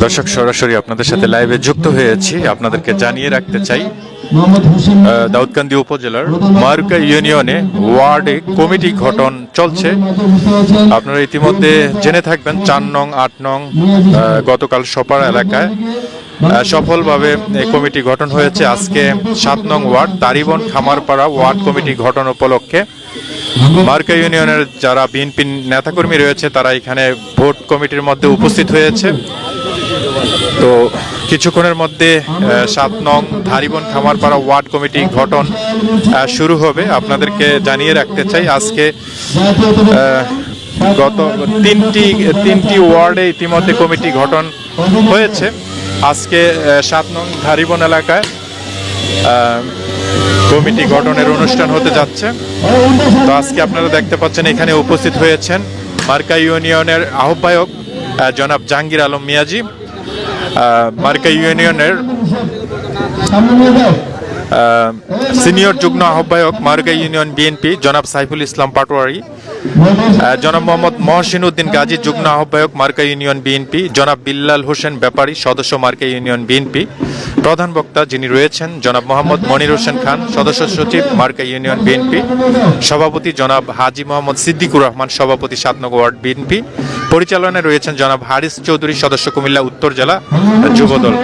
দর্শক, সরাসরি আপনাদের সাথে লাইভে যুক্ত হয়েছি। আপনাদেরকে জানিয়ে রাখতে চাই, দাউদকান্দি উপজেলার মারুকা ইউনিয়নে ওয়ার্ডে কমিটি গঠন চলছে। আপনারা ইতিমধ্যে জেনে থাকবেন 4 নং 8 নং গতকাল সপাড়া এলাকায় সফলভাবে এই কমিটি গঠন হয়েছে। আজকে 7 নং ওয়ার্ড তারিবন খামারপাড়া ওয়ার্ড কমিটি গঠন উপলক্ষে মারুকা ইউনিয়নের যারা বিএনপি নেতাকর্মী রয়েছে তারা এখানে ভোট কমিটির মধ্যে উপস্থিত হয়েছে। তো কিছুক্ষণের মধ্যে 7 নং ধারিবন খামারপাড়া ওয়ার্ড কমিটি গঠন শুরু হবে। আপনাদেরকে জানিয়ে রাখতে চাই, আজকে গত তিনটি ওয়ার্ডে ইতিমধ্যে কমিটি গঠন হয়েছে। আজকে 7 নং ধারিবন এলাকায় কমিটি গঠনের অনুষ্ঠান হতে যাচ্ছে। তো আজকে আপনারা দেখতে পাচ্ছেন এখানে উপস্থিত হয়েছেন মারুকা ইউনিয়নের আহ্বায়ক জনাব জাহাঙ্গীর আলম মিয়াজি, মারুকা ইউনিয়নের সিনিয়র যুগ্ম আহ্বায়ক মারুকা ইউনিয়ন বিএনপি জনাব সাইফুল ইসলাম পাটোয়ারি, জনাব মোহাম্মদ মহসিন উদ্দিন গাজী যুগ্ম আহ্বায়ক মারুকা ইউনিয়ন বিএনপি, জনাব বিল্লাল হোসেন ব্যাপারী সদস্য মারুকা ইউনিয়ন বিএনপি। প্রধান বক্তা যিনি রয়েছেন জনাব মোহাম্মদ মনির হোসেন খান সদস্য সচিব মারুকা ইউনিয়ন বিএনপি, সভাপতি জনাব হাজি মোহাম্মদ সিদ্দিকুর রহমান সভাপতি 7 নং ওয়ার্ড বিএনপি, পরিচালনায় রয়েছেন জনাব হারিস চৌধুরী সদস্য কুমিল্লা উত্তর জেলা যুবদল।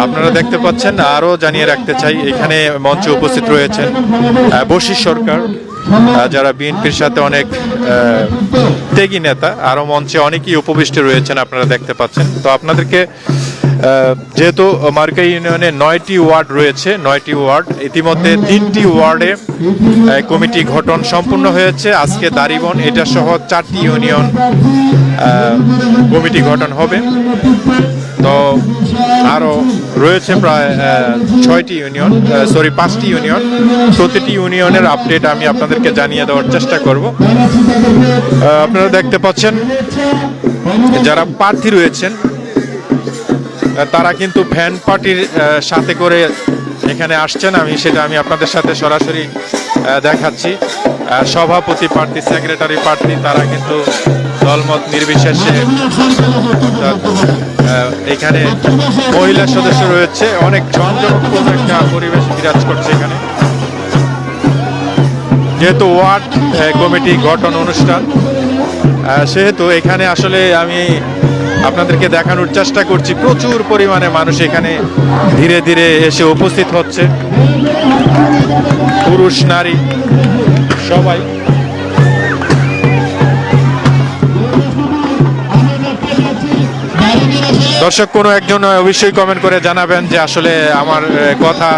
আপনারা দেখতে পাচ্ছেন। আরও জানিয়ে রাখতে চাই, এখানে মঞ্চে উপস্থিত রয়েছেন বশির সরকার, যারা বিএনপির সাথে অনেক ত্যাগী নেতা। আরও মঞ্চে অনেকেই উপবিষ্ট রয়েছেন, আপনারা দেখতে পাচ্ছেন। তো আপনাদেরকে যেহেতু মারুকা ইউনিয়নে 9টি ওয়ার্ড রয়েছে, 9টি ওয়ার্ড ইতিমধ্যে 3টি ওয়ার্ডে কমিটি গঠন সম্পূর্ণ হয়েছে। আজকে দারিবন এটা সহ 4টি ইউনিয়ন কমিটি গঠন হবে। তো আরও রয়েছে প্রায় 5টি ইউনিয়ন। প্রতিটি ইউনিয়নের আপডেট আমি আপনাদেরকে জানিয়ে দেওয়ার চেষ্টা করব। আপনারা দেখতে পাচ্ছেন যারা প্রার্থী রয়েছেন তারা কিন্তু ভ্যান পার্টির সাথে করে এখানে আসছেন। আমি আপনাদের সাথে সরাসরি দেখাচ্ছি। সভাপতি প্রার্থী, সেক্রেটারি প্রার্থী তারা কিন্তু দলমত নির্বিশেষে, এখানে মহিলা সদস্য রয়েছে। অনেক জমজমাটপূর্ণ একটা পরিবেশ বিরাজ করছে এখানে। যেহেতু ওয়ার্ড কমিটি গঠন অনুষ্ঠান, সেহেতু এখানে আসলে আমি আপনাদেরকে দেখানোর চেষ্টা করছি প্রচুর পরিমাণে মানুষ এখানে ধীরে ধীরে এসে উপস্থিত হচ্ছে, পুরুষ নারী সবাই। দর্শক, কোনো একজন অবশ্যই কমেন্ট করে জানাবেন যে আসলে আমার কথা,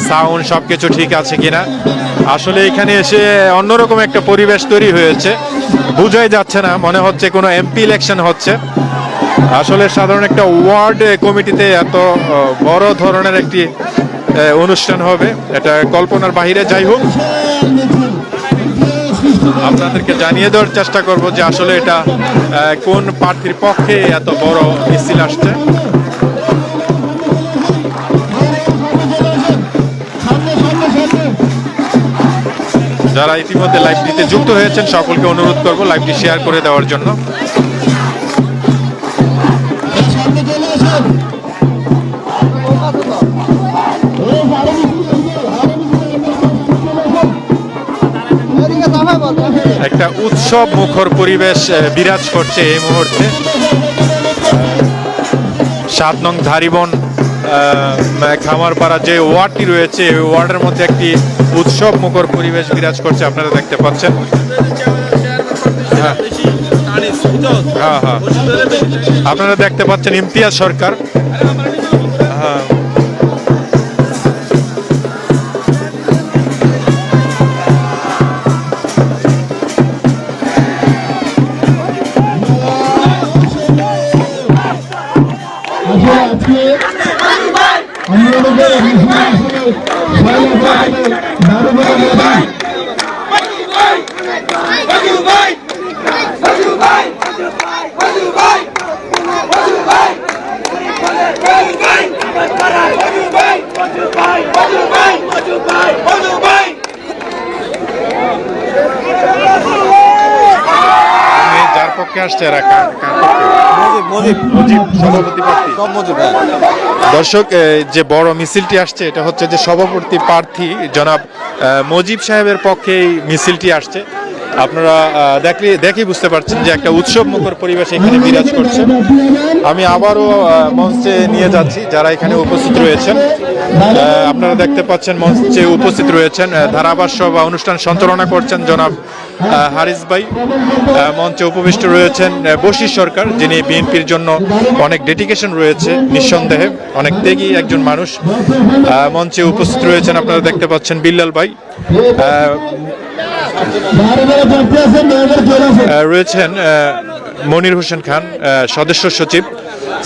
সাউন্ড সবকিছু ঠিক আছে কিনা। আসলে এখানে এসে অন্যরকম একটা পরিবেশ তৈরি হয়েছে, বোঝাই যাচ্ছে না, মনে হচ্ছে কোনো এমপি ইলেকশন হচ্ছে। আসলে সাধারণ একটা ওয়ার্ড কমিটিতে এত বড় ধরনের একটি অনুষ্ঠান হবে, এটা কল্পনার বাইরে। যাই হোক, আপনাদেরকে জানিয়ে দেওয়ার চেষ্টা করব যে আসলে এটা কোন প্রার্থীর পক্ষে এত বড় মিছিল আসছে। যারা ইতিমধ্যে লাইভটিতে যুক্ত হয়েছেন সকলকে অনুরোধ করব লাইভটি শেয়ার করে দেওয়ার জন্য। একটা উৎসব মুখর পরিবেশ বিরাজ করছে এই মুহূর্তে। 7 নং ধারিবন খামারপাড়া যে ওয়ার্ডটি রয়েছে, ওই ওয়ার্ডের মধ্যে একটি উৎসব মুখর পরিবেশ বিরাজ করছে, আপনারা দেখতে পাচ্ছেন। হ্যাঁ, আপনারা দেখতে পাচ্ছেন ইমতিয়াজ সরকার। হ্যাঁ, যার পক্ষে আসছে এরা কার পক্ষে? মুজিব সভাপতি প্রার্থী। দর্শক, যে বড় মিছিলটি আসছে এটা হচ্ছে যে সভাপতি প্রার্থী জনাব মুজিব সাহেবের পক্ষে এই মিছিলটি আসছে। আপনারা দেখেই বুঝতে পারছেন যে একটা উৎসব মুখর পরিবেশ এখানে বিরাজ করছে। আমি আবারও মঞ্চে নিয়ে যাচ্ছি যারা এখানে উপস্থিত রয়েছেন। আপনারা দেখতে পাচ্ছেন মঞ্চে উপস্থিত রয়েছেন ধারাভাষ্য বা অনুষ্ঠান সঞ্চালনা করছেন জনাব হারিস ভাই। মঞ্চে উপবিষ্ট রয়েছেন বশির সরকার, যিনি বিএনপির জন্য অনেক ডেডিকেশন রয়েছে, নিঃসন্দেহে অনেক ত্যাগী একজন মানুষ। মঞ্চে উপস্থিত রয়েছেন আপনারা দেখতে পাচ্ছেন বিল্লাল ভাই, রয়েছেন মনির হোসেন খান, সদস্য সচিব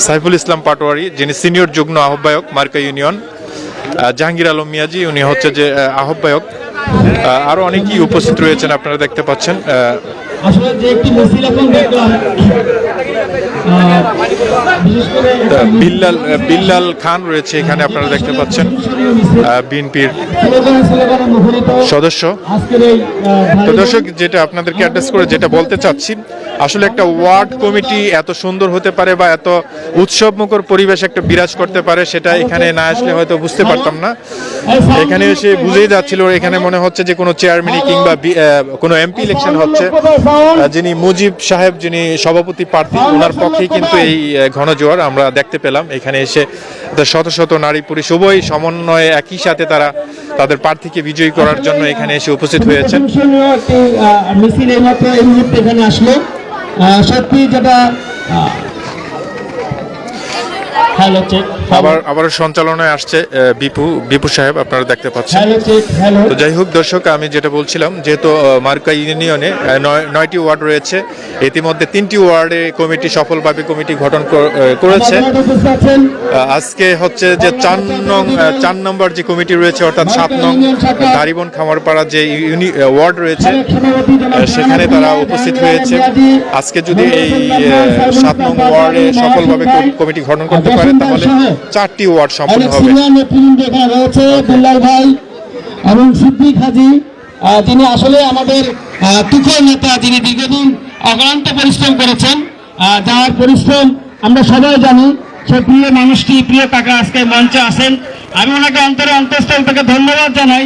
সাইফুল ইসলাম পাটোয়ারি, যিনি সিনিয়র যুগ্ম আহ্বায়ক মার্কা ইউনিয়ন, জাহাঙ্গীর আলম মিয়াজি, উনি হচ্ছে যে আহ্বায়ক। আরো অনেকেই উপস্থিত রয়েছেন আপনারা দেখতে পাচ্ছেন। আসলে যে একটি মিছিল এখন দেখলাম, বিল্লাল খান রয়েছে এখানে আপনারা দেখতে পাচ্ছেন, বিএনপির সদস্য। তো দর্শক, যেটা আপনাদেরকে অ্যাড্রেস করে যেটা বলতে চাচ্ছি, আসলে একটা ওয়ার্ড কমিটি এত সুন্দর হতে পারে বা এত উৎসবমুখর পরিবেশ একটা বিরাজ করতে পারে, সেটা এখানে না আসলে হয়তো বুঝতে পারতাম না। এখানে এসে বুঝেই যাচ্ছিল এখানে মনে হচ্ছে যে কোনো চেয়ারম্যানই কিংবা কোনো এমপি ইলেকশন হচ্ছে। যিনি মুজিব সাহেব, যিনি সভাপতি প্রার্থী, ওনার পক্ষেই কিন্তু এই ঘনজোয়ার আমরা দেখতে পেলাম। এখানে এসে শত শত নারী পুরুষ উভয় সমন্বয়ে একই সাথে তারা তাদের প্রার্থীকে বিজয়ী করার জন্য এখানে এসে উপস্থিত হয়েছেন। মিছিল এইমাত্র এই মুহূর্তে এখানে আসলো। সত্যি যেটা আবার সঞ্চালনায় আসছে বিপু সাহেব, আপনারা দেখতে পাচ্ছেন। তো যাই হোক দর্শক, আমি যেটা বলছিলাম, যেহেতু মার্কা ইউনিয়নে 9টি ওয়ার্ড রয়েছে, ইতিমধ্যে 3টি ওয়ার্ডে কমিটি সফলভাবে কমিটি গঠন করেছে। আজকে হচ্ছে যে 4 নম্বর যে কমিটি রয়েছে, অর্থাৎ 7 নং দারিবন খামারপাড়া যে ওয়ার্ড রয়েছে, সেখানে তারা উপস্থিত হয়েছে। আজকে যদি এই 7 নং ওয়ার্ডে সফলভাবে কমিটি গঠন করতে পারে, তাহলে 4টি ওয়ার্ড সম্পূর্ণ হবে। রয়েছে বিল্লাল ভাই এবং সিদ্দিক হাজি, যিনি আসলে আমাদের তুখোর নেতা, যিনি দীর্ঘদিন অক্লান্ত পরিশ্রম করেছেন, যার পরিশ্রম আমরা সবাই জানি। সে প্রিয় মানুষটি, প্রিয় কাকা আজকে মঞ্চে আসেন। আমি ওনাকে অন্তঃস্থল থেকে ধন্যবাদ জানাই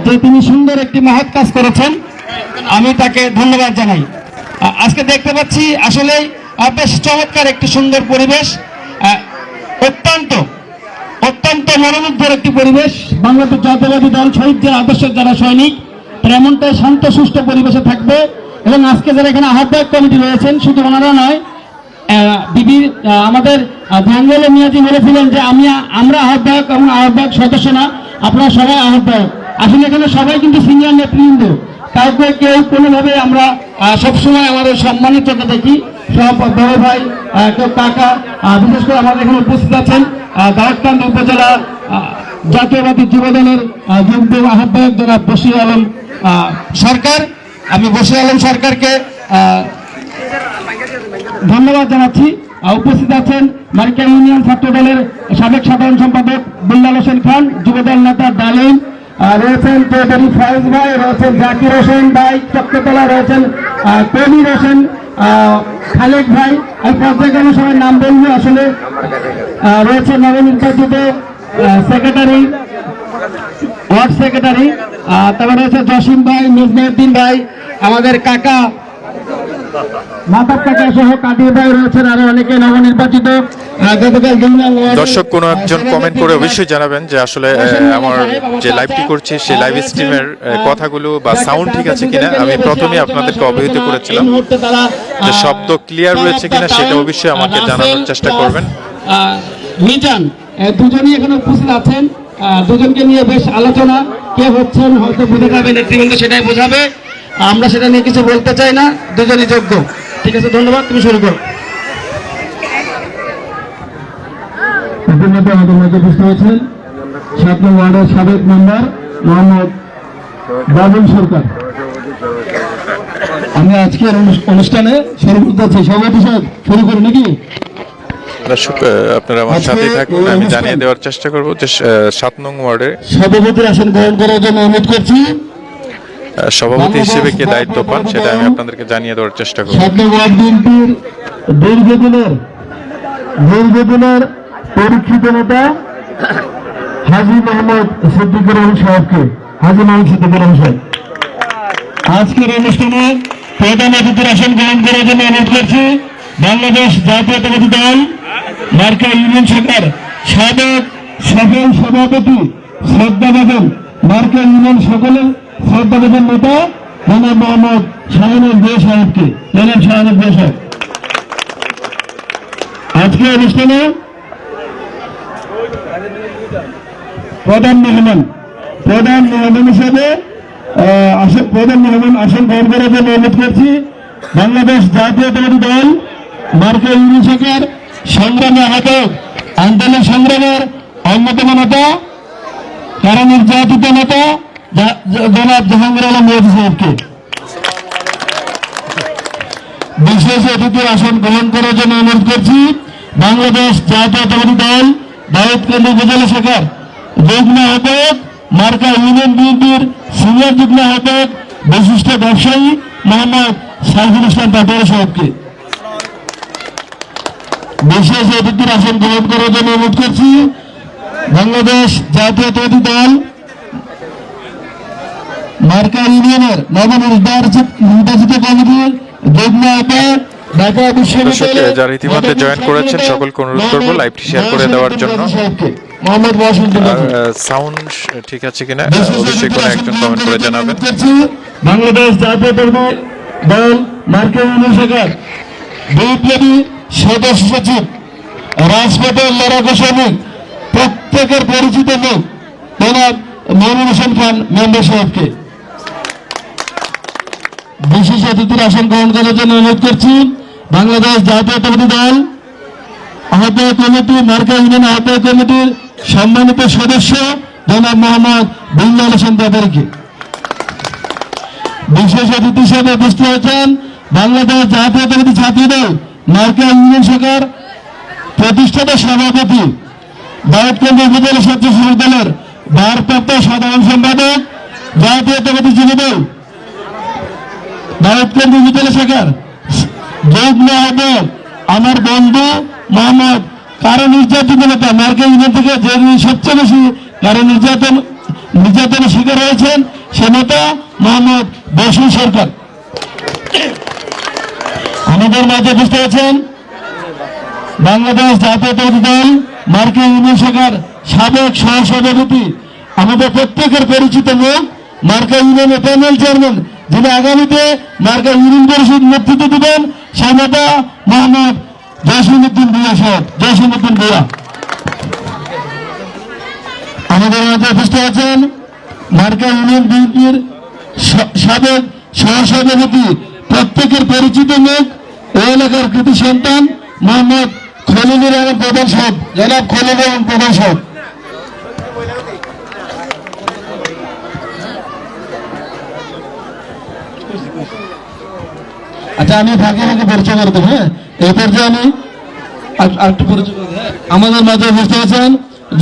যে তিনি সুন্দর একটি মহৎ কাজ করেছেন। আমি তাকে ধন্যবাদ জানাই। আজকে দেখতে পাচ্ছি আসলে বেশ চমৎকার একটি সুন্দর পরিবেশ, অত্যন্ত মনোমুগ্ধর একটি পরিবেশ। বাংলাদেশ জাতীয়তাবাদী দল শহীদদের আদর্শের যারা সৈনিক, এমনটাই শান্ত সুষ্ঠু পরিবেশে থাকবে। এবং আজকে যারা এখানে আহ্বায়ক কমিটি রয়েছেন, শুধু ওনারা নয়, আমাদের জাহাঙ্গীর আলম মিয়াজি বলেছিলেন যে আমরা আহ্বায়ক এবং আহ্বায়ক সদস্য না, আপনারা সবাই আহ্বায়ক। আসলে এখানে সবাই কিন্তু সিনিয়র নেতৃবৃন্দ, কাউকে কেউ কোনোভাবে আমরা সবসময় আমাদের সম্মানিত চোখে দেখি। সব বড় ভাই, কেউ কাকা, বিশেষ করে আমাদের এখানে উপস্থিত আছেন দাউদকান্দি উপজেলা জাতীয়বাদী যুবদলের যুগ্ম আহ্বায়ক জনাব বশির আলম সরকার। আমি বশির আলম সরকারকে ধন্যবাদ জানাচ্ছি। উপস্থিত আছেন মার্কা ইউনিয়ন ছাত্র দলের সাবেক সাধারণ সম্পাদক বিল্লাল হোসেন খান, যুবদল নেতা ডালিম, রয়েছেন চৌধুরী ফয়েজ ভাই, রয়েছেন জাকির হোসেন ভাই চক্রতলা, রয়েছেন কবির হোসেন, খালেক ভাই। এই পর্যায়ক্রমে সবাই নাম বলবো। আসলে রয়েছে নবনির্বাচিত সেক্রেটারি, ওয়ার্ড সেক্রেটারি, তারপরে রয়েছে জসিম ভাই, নিজমউদ্দিন ভাই, আমাদের কাকা মাতাব কাকা সহ কাদির ভাই রয়েছেন, আরো অনেকে নবনির্বাচিত। দর্শক, কোনো একজন কমেন্ট করে অবশ্যই জানাবেন যে আসলে আমার যে লাইভটি করছি সেই লাইভ স্ট্রিমের কথাগুলো বা সাউন্ড ঠিক আছে কিনা। আমি প্রথমে আপনাদেরকে অবহিত করেছিলাম যে শব্দ ক্লিয়ার রয়েছে কিনা, সেটা অবশ্যই আমাকে জানানোর চেষ্টা করবেন। মিজান দুজনই এখানে উপস্থিত আছেন, দুজনকে নিয়ে বেশ আলোচনা। কে হচ্ছেন হয়তো বুঝে যাবে, নেতৃবৃন্দ সেটাই বোঝাবে, আমরা সেটা নিয়ে কিছু বলতে চাই না। দুজনই যোগ্য। ঠিক আছে, ধন্যবাদ, তুমি শুরু করো। আমাদের মধ্যে উপস্থিত হয়েছেন 7 নং ওয়ার্ডের সাবেক মেম্বার মোহাম্মদ বাবুল সরকার। আমি আজকের অনুষ্ঠানে শুরু করতে চাই। সভাপতি সাহেব শুরু করি নাকি? দর্শক, আপনারা আমার সাথে থাকুন, আমি জানিয়ে দেওয়ার চেষ্টা করব যে 7 নং ওয়ার্ডে সভাপতির আসন গ্রহণ করার জন্য অনুরোধ করছি। সভাপতি হিসেবে কে দায়িত্ব পান সেটা আমি আপনাদেরকে জানিয়ে দেওয়ার চেষ্টা করব। 7 নং ওয়ার্ড বিএনপির দীর্ঘদিনের দীর্ঘদিনের পরীক্ষিত নেতা হাজী মোহাম্মদ সিদ্দিকুর রহমান সাহেবকে, হাজী মোহাম্মদ সিদ্দিকুর রহমান সাহেব আজকের অনুষ্ঠানে প্রধান অতিথির আসন গ্রহণ করার জন্য অনুরোধ করছি বাংলাদেশ জাতীয়তাবাদী দল মার্কা ইউনিয়ন শাখার সাবেক সফল সভাপতি শ্রদ্ধাভাজন মার্কা ইউনিয়ন সকলের শ্রদ্ধাভাজন নেতা জনাব মোহাম্মদ শাহানুর বিয়া সাহেবকে, জনাব শাহানুর বিয়া সাহেব আজকে অনুষ্ঠানে প্রধান মেহমান হিসেবে প্রধান মেহমান আসন গ্রহণ করার জন্য অনুরোধ করছি বাংলাদেশ জাতীয়তাবাদী দল মার্কা ইউনিয়ন শাখার সংগ্রামী আহ্বায়ক, আন্দোলন সংগ্রামের অন্যতম নেতা, কারা নির্যাতিত নেতা জনাব জাহাঙ্গীর আলম মেহেদী সাহেবকে বিশেষ অতিথির আসন গ্রহণ করার জন্য অনুরোধ করছি বাংলাদেশ জাতীয়তাবাদী দল দাউদকান্দি উপজেলা শাখার যুগ্ম আহ্বায়ক, মার্কা ইউনিয়ন বিএনপির সিনিয়র যুগ্ম আহ্বায়ক, বিশিষ্ট ব্যবসায়ী মোহাম্মদ সাইফুল ইসলাম পাটোয়ারি সাহেবকে বিশেষ অতিথির আসন গ্রহণ করার জন্য অনুরোধ করছি বাংলাদেশ জাতীয়তাবাদী দল মার্কা ইউনিয়নের নবনির্বাচিত কমিটির যুগ্ম আহ্বায়ক, ঢাকা বিশ্ববিদ্যালয় যারা ইতিমধ্যে জয়েন করেছেন সকলকে অনুরোধ করবো লাইভটি শেয়ার করে দেওয়ার জন্য। মোহাম্মদ ওয়াসিউদ্দিন সাউন্ড ঠিক আছে কিনা অবশ্যই কোনো একজন কমেন্ট করে জানাবেন। বাংলাদেশ জাতীয়তাবাদী দল মার্কা ইউনিয়ন শাখার বিপ্লবী সদস্য সচিব, রাজপথের লড়াকু সৈনিক, প্রত্যেকের পরিচিত মুখ জনাব মনির হোসেন খান মেম্বার সাহেবকে বিশেষ অতিথির আসন গ্রহণ করার জন্য অনুরোধ করছি বাংলাদেশ জাতীয়তাবাদী দল আহ্বায়ক কমিটি, মার্কা ইউনিয়ন আহ্বায়ক কমিটির সম্মানিত সদস্য জনাব মোহাম্মদ বিল্লাল হোসেন ব্যাপারীকে বিশেষ অতিথি হিসেবে উপস্থিত হয়েছেন বাংলাদেশ জাতীয়তাবাদী ছাত্র দল মার্কা ইউনিয়ন শাখার প্রতিষ্ঠাতা সভাপতি, দাউদকান্দি উপজেলা স্বেচ্ছাসেবক দলের ভারপ্রাপ্ত সাধারণ সম্পাদক, জাতীয়তাবাদী যুবদল দাউদকান্দি উপজেলা শাখার যুগ্ম আহ্বায়ক, আমার বন্ধু মোহাম্মদ কারো নির্যাতিত নেতা, মার্কা ইউনিয়ন থেকে যে সবচেয়ে বেশি কারো নির্যাতনের শিকার হয়েছেন সে নেতা মোহাম্মদ বসুর সরকার আমাদের মাঝে উপস্থিত আছেন বাংলাদেশ জাতীয়তাবাদী দল মার্কা ইউনিয়ন শাখার সাবেক সহসভাপতি, আমাদের প্রত্যেকের পরিচিত মুখ, মার্কা ইউনিয়নের প্যানেল চেয়ারম্যান, যিনি আগামীতে মার্কা ইউনিয়ন পরিষদ নেতৃত্ব দেবেন, সেই নেতা মোহাম্মদ জসিমউদ্দিন ভূঁইয়া সাহেব, জসিমউদ্দিন ভূঁইয়া আমাদের মাঝে উপস্থিত আছেন মার্কা ইউনিয়ন বিএনপির সাবেক সহসভাপতি, প্রত্যেকের পরিচিত মুখ, ওই এলাকার কৃতি সন্তান মোহাম্মদ খলিলুর রহমান প্রধান সাহেব, জনাব খলিলুর রহমান প্রধান সাহেব আচ্ছা আমি ভাগে ভাগে পরিচয় করে দেবো। হ্যাঁ, এই পর্যায়ে আমি আরেকটু পরিচয় করে দেবো। আমাদের মাঝে উপস্থিত আছেন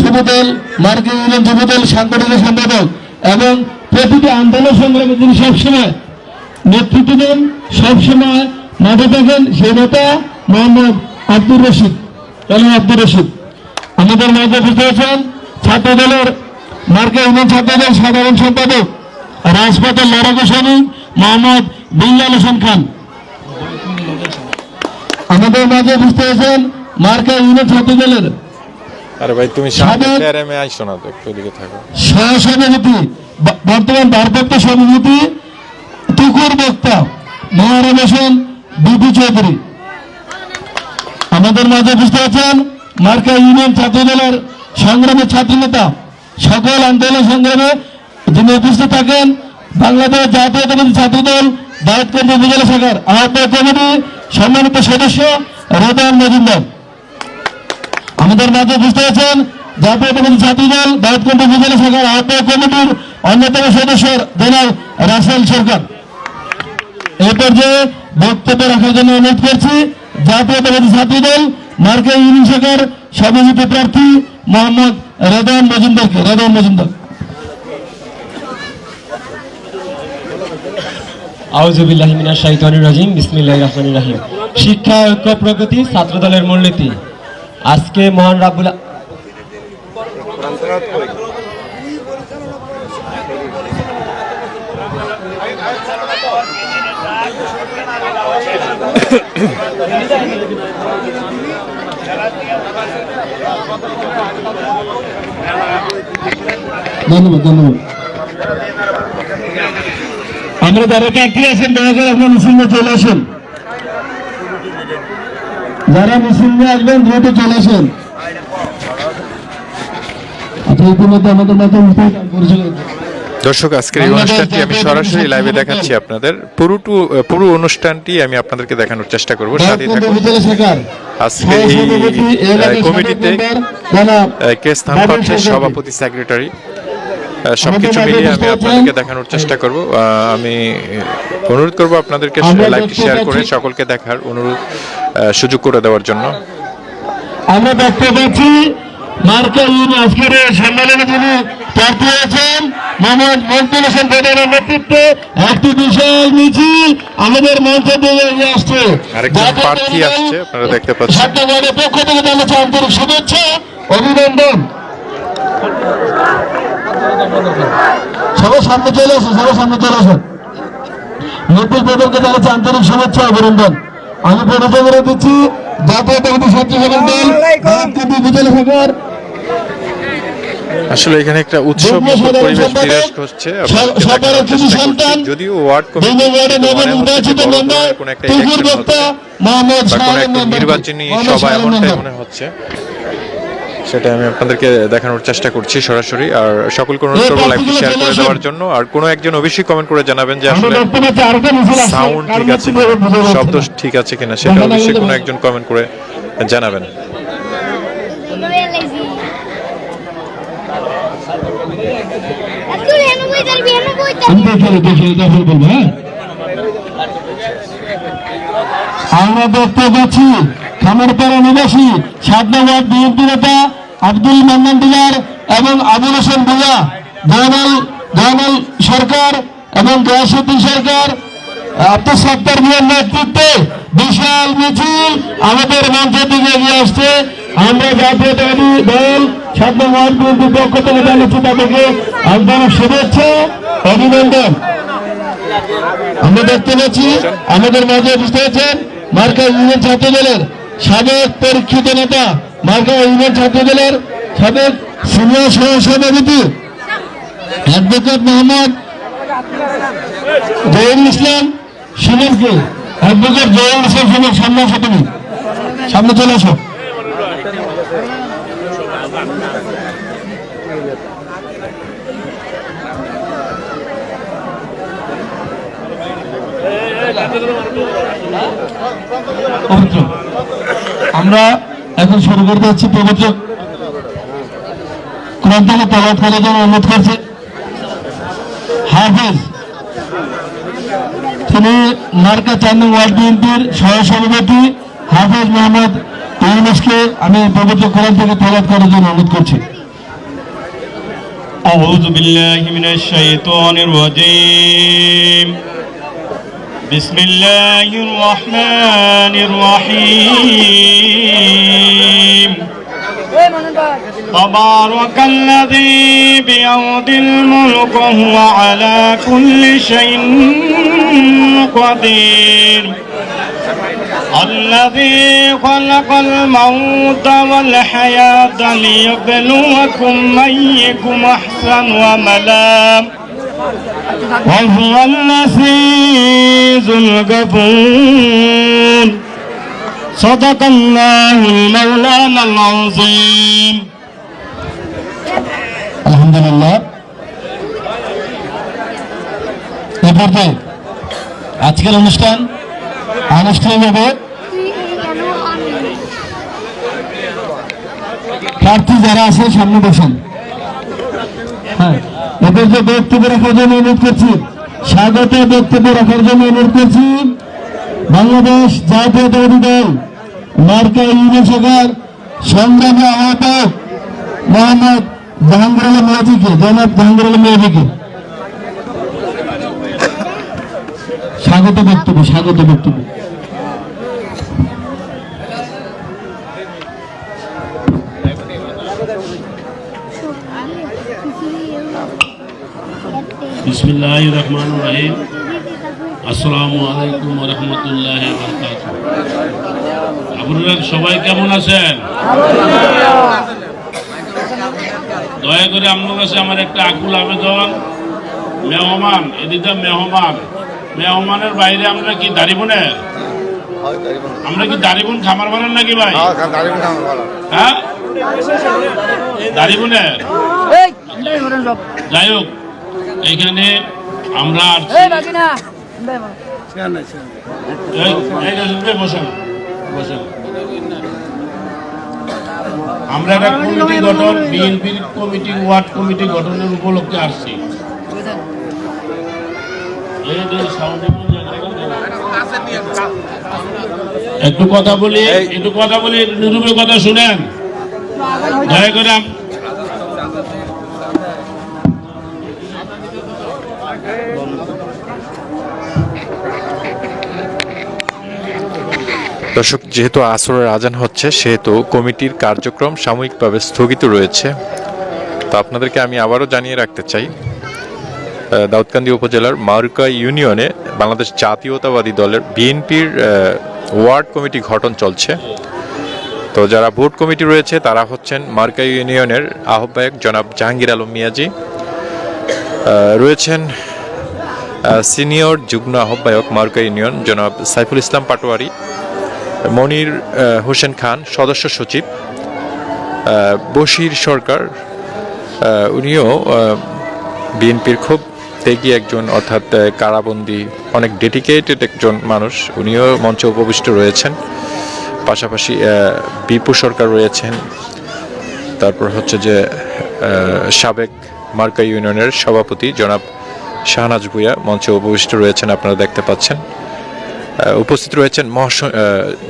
যুবদল মার্কা ইউনিয়ন যুবদল সাংগঠনিক সম্পাদক এবং প্রতিটি আন্দোলন সংগ্রামে যিনি সবসময় নেতৃত্ব দেন, সবসময় মাঠে থাকেন, সেই নেতা মোহাম্মদ আব্দুর রশিদ, আব্দুর রশিদ আমাদের মাঝে উপস্থিত আছেন ছাত্র দলের মার্কা ইউনিয়ন ছাত্র দল সাধারণ সম্পাদক, রাজপথের লড়াকু সৈনিক মোহাম্মদ বিল্লাল হোসেন খান আমাদের মাঝে উপস্থিত আছেন মার্কা ইউনিয়ন ছাত্র দলের সহসভাপতি, বর্তমান ভারপ্রাপ্ত সভাপতি তুকুর বক্তা মোহারম হোসেন বিপি চৌধুরী আমাদের মাঝে উপস্থিত আছেন মার্কা ইউনিয়ন ছাত্র দলের সংগ্রামের ছাত্র নেতা, সকল আন্দোলন সংগ্রামে যিনি উপস্থিত থাকেন বাংলাদেশ জাতীয়তাবাদী ছাত্র দল দাউদকান্দি উপজেলা শাখার আহ্বায়ক কমিটি সম্মানিত সদস্য রেদান মজুমদার আমাদের মাঝে উপস্থিত আছেন জাতীয়তাবাদী ছাত্র দল দাউদকান্দি উপজেলা শাখার আহ্বায়ক কমিটির অন্যতম সদস্য জনাব রাসেল সরকার। এই পর্যায়ে বক্তব্য রাখার জন্য অনুরোধ করছি জাতীয়তাবাদী ছাত্র দল মার্কা ইউনিয়ন শাখার সভাপতি প্রার্থী মোহাম্মদ রেদান মজুমদারকে। রেদান মজুমদার। আউযু বিল্লাহি মিনাশ শাইতানির রাজিম, বিসমিল্লাহির রহমানির রহিম। শিক্ষা ঐক্য প্রগতি ছাত্র দলের মূলনীতি। আজকে মহান রাব্বুল ধন্যবাদ ধন্যবাদ। আমরা যারা চাকরি আছেন দয়া করে আপনার মিছিলে চলে আসেন, যারা মিছিলে আসবেন দ্রুত চলে আসেন। আচ্ছা, ইতিমধ্যে আমাদের মাঝে পরিচয় দর্শক, আজকের এই অনুষ্ঠানটি আমি সরাসরি লাইভে দেখাচ্ছি আপনাদের। পুরো অনুষ্ঠানটি আমি আপনাদেরকে দেখানোর চেষ্টা করব, সাথে থাকুন। আজকে এই কমিটিতে কে স্থান পাচ্ছে, সভাপতি, সেক্রেটারি, সবকিছু মিলিয়ে আমি আপনাদেরকে দেখানোর চেষ্টা করব। আমি অনুরোধ করব আপনাদেরকে লাইভটি শেয়ার করে সকলকে দেখার সুযোগ করে দেওয়ার জন্য। আমরা দেখতে পাচ্ছি মার্কা ইউনিয়ন আজকের সম্মেলনে যিনি প্রার্থী হয়েছেন মোহাম্মদ মন্তুল হোসেন প্রধানের নেতৃত্বে একটি বিশাল মিছিল আমাদের মঞ্চে দিয়ে এগিয়ে আসছে। আরেকজন প্রার্থী আসছে, আপনারা দেখতে পাচ্ছেন। ছাত্রদলের পক্ষ থেকে জানাচ্ছি আন্তরিক শুভেচ্ছা, অভিনন্দন। সবাই সামনে চলে আসুন, সবাই সামনে চলে আসুন। নতুন প্রধানকে জানাচ্ছি আন্তরিক শুভেচ্ছা, অভিনন্দন। আমি পরিচয় করে দিচ্ছি জাতীয়তাবাদী ছাত্র সংগঠন দল বিজেপি শাখার আসলে এখানে একটা উৎসব পরিবেশ বিরাজ করছে। যদিও ওয়ার্ড কমিটি কোন একটা ইলেকশন হচ্ছে বা কোন একটা নির্বাচনী সভা এমনটাই মনে হচ্ছে, সেটা আমি আপনাদেরকে দেখানোর চেষ্টা করছি সরাসরি। আর সকলকে অনুরোধ করবো লাইভটি শেয়ার করে দেওয়ার জন্য। আর কোনো একজন অবশ্যই কমেন্ট করে জানাবেন যে আসলে সাউন্ড ঠিক আছে কিনা, শব্দ ঠিক আছে কিনা, সেটা অবশ্যই কোনো একজন কমেন্ট করে জানাবেন। আমরা দেখতে পাচ্ছি খামারপাড়া নিবাসী 7 নং ওয়ার্ড বিএনপি নেতা আব্দুল মান্নান দিলার এবং আবুল হোসেন ভুঁইয়া, জয়নাল সরকার এবং গয়াসুদ্দিন সরকার, আব্দুল সত্তার ভুঁইয়ার নেতৃত্বে বিশাল মিছিল আমাদের মঞ্চের দিকে এগিয়ে আসছে। আমরা জাতীয়তাবাদী দল 7 নং ওয়ার্ড বিএনপির পক্ষ থেকে জানাচ্ছি তাদেরকে আন্তরিক শুভেচ্ছা, অভিনন্দন। আমরা দেখতে পাচ্ছি আমাদের মাঝে উপস্থিত হয়েছেন মার্কা ইউনিয়ন ছাত্র দলের সাবেক পরীক্ষিত নেতা, মার্কা ইউনিয়ন ছাত্র দলের সাবেক সিনিয়র সহসভাপতি অ্যাডভোকেট মোহাম্মদ জহিরুল ইসলাম সুমনকে। অ্যাডভোকেট জহিরুল ইসলাম সুমন, সামনে আসো, তুমি সামনে চলে আসো। আমরা এখন শুরু করতে যাচ্ছি পবিত্র কোরআন থেকে তেলাওয়াত করার জন্য অনুরোধ করছে হাফেজ, তিনি মার্কা 4 নং ওয়ার্ড বিএনপির সহসভাপতি হাফেজ মোহাম্মদ ইউনুসকে আমি পবিত্র কোরআন থেকে তেলাওয়াত করার জন্য অনুরোধ করছি। أعوذ بالله من الشيطان الرجيم بسم الله الرحمن الرحيم تبارك الذي بيده الملك وهو على كل شيء قدير الذي خلق الموت والحياة ليبلوكم أيكم أحسن عملا وهو العزيز الغفور صدق الله المولانا العظيم আলহামদুলিল্লাহ। এ পর্যায়ে আজকের অনুষ্ঠান আনুষ্ঠানিকভাবে প্রার্থী যারা আছে সামনে বসেন। হ্যাঁ, এদের যে বক্তব্য রাখার জন্য অনুরোধ করছি, স্বাগত বক্তব্য রাখার জন্য অনুরোধ করছি বাংলাদেশ জাতীয়তাবাদী দল মার্কা ইউনিয়ন শাখার সংগ্রামী আহ্বায়ক মোহাম্মদ জাহাঙ্গীর আলম মেয়াজিকে, জনাব জাহাঙ্গীর আলম মেয়াজিকে স্বাগত বক্তব্য। বিসমিল্লাহির রহমানির রহিম। আসসালামু আলাইকুম ওয়া রাহমাতুল্লাহি ওয়া বারাকাতুহু। আপনারা সবাই কেমন আছেন? দয়া করে আপনার কাছে আমার একটা আকুল আবেদন, মেহমান এদিকে মেহমানের বাইরে আমরা কি দাড়িবনের? আমরা কি দাড়িবন খামার বানান নাকি ভাই? হ্যাঁ, দাড়িবনের। যাই হোক, এইখানে আমরা আমরা একটা কমিটি গঠন, বিএনপির কমিটি, ওয়ার্ড কমিটি গঠনের উপলক্ষে আসছি। একটু কথা বলি, নীরবে কথা শুনেন দয়া করে। দর্শক, যেহেতু আসরের আজান হচ্ছে সেহেতু কমিটির কার্যক্রম সাময়িকভাবে স্থগিত রয়েছে। তো আপনাদেরকে আমি আবারও জানিয়ে রাখতে চাই, দাউদকান্দি উপজেলার মারুকা ইউনিয়নে বাংলাদেশ জাতীয়তাবাদী দলের বিএনপির ওয়ার্ড কমিটি গঠন চলছে। তো যারা ভোট কমিটি রয়েছে তারা হচ্ছেন মারুকা ইউনিয়নের আহ্বায়ক জনাব জাহাঙ্গীর আলম মিয়াজি, রয়েছেন সিনিয়র যুগ্ম আহ্বায়ক মারুকা ইউনিয়ন জনাব সাইফুল ইসলাম পাটোয়ারি, মনির হোসেন খান সদস্য সচিব, বশির সরকার, উনিও বিএনপির খুব ত্যাগী একজন, অর্থাৎ কারাবন্দী, অনেক ডেডিকেটেড একজন মানুষ, উনিও মঞ্চে উপবিষ্ট রয়েছেন। পাশাপাশি বিপু সরকার রয়েছেন, তারপর হচ্ছে যে সাবেক মারুকা ইউনিয়নের সভাপতি জনাব শাহনাজ ভুঁইয়া মঞ্চে উপবিষ্ট রয়েছেন, আপনারা দেখতে পাচ্ছেন। উপস্থিত রয়েছেন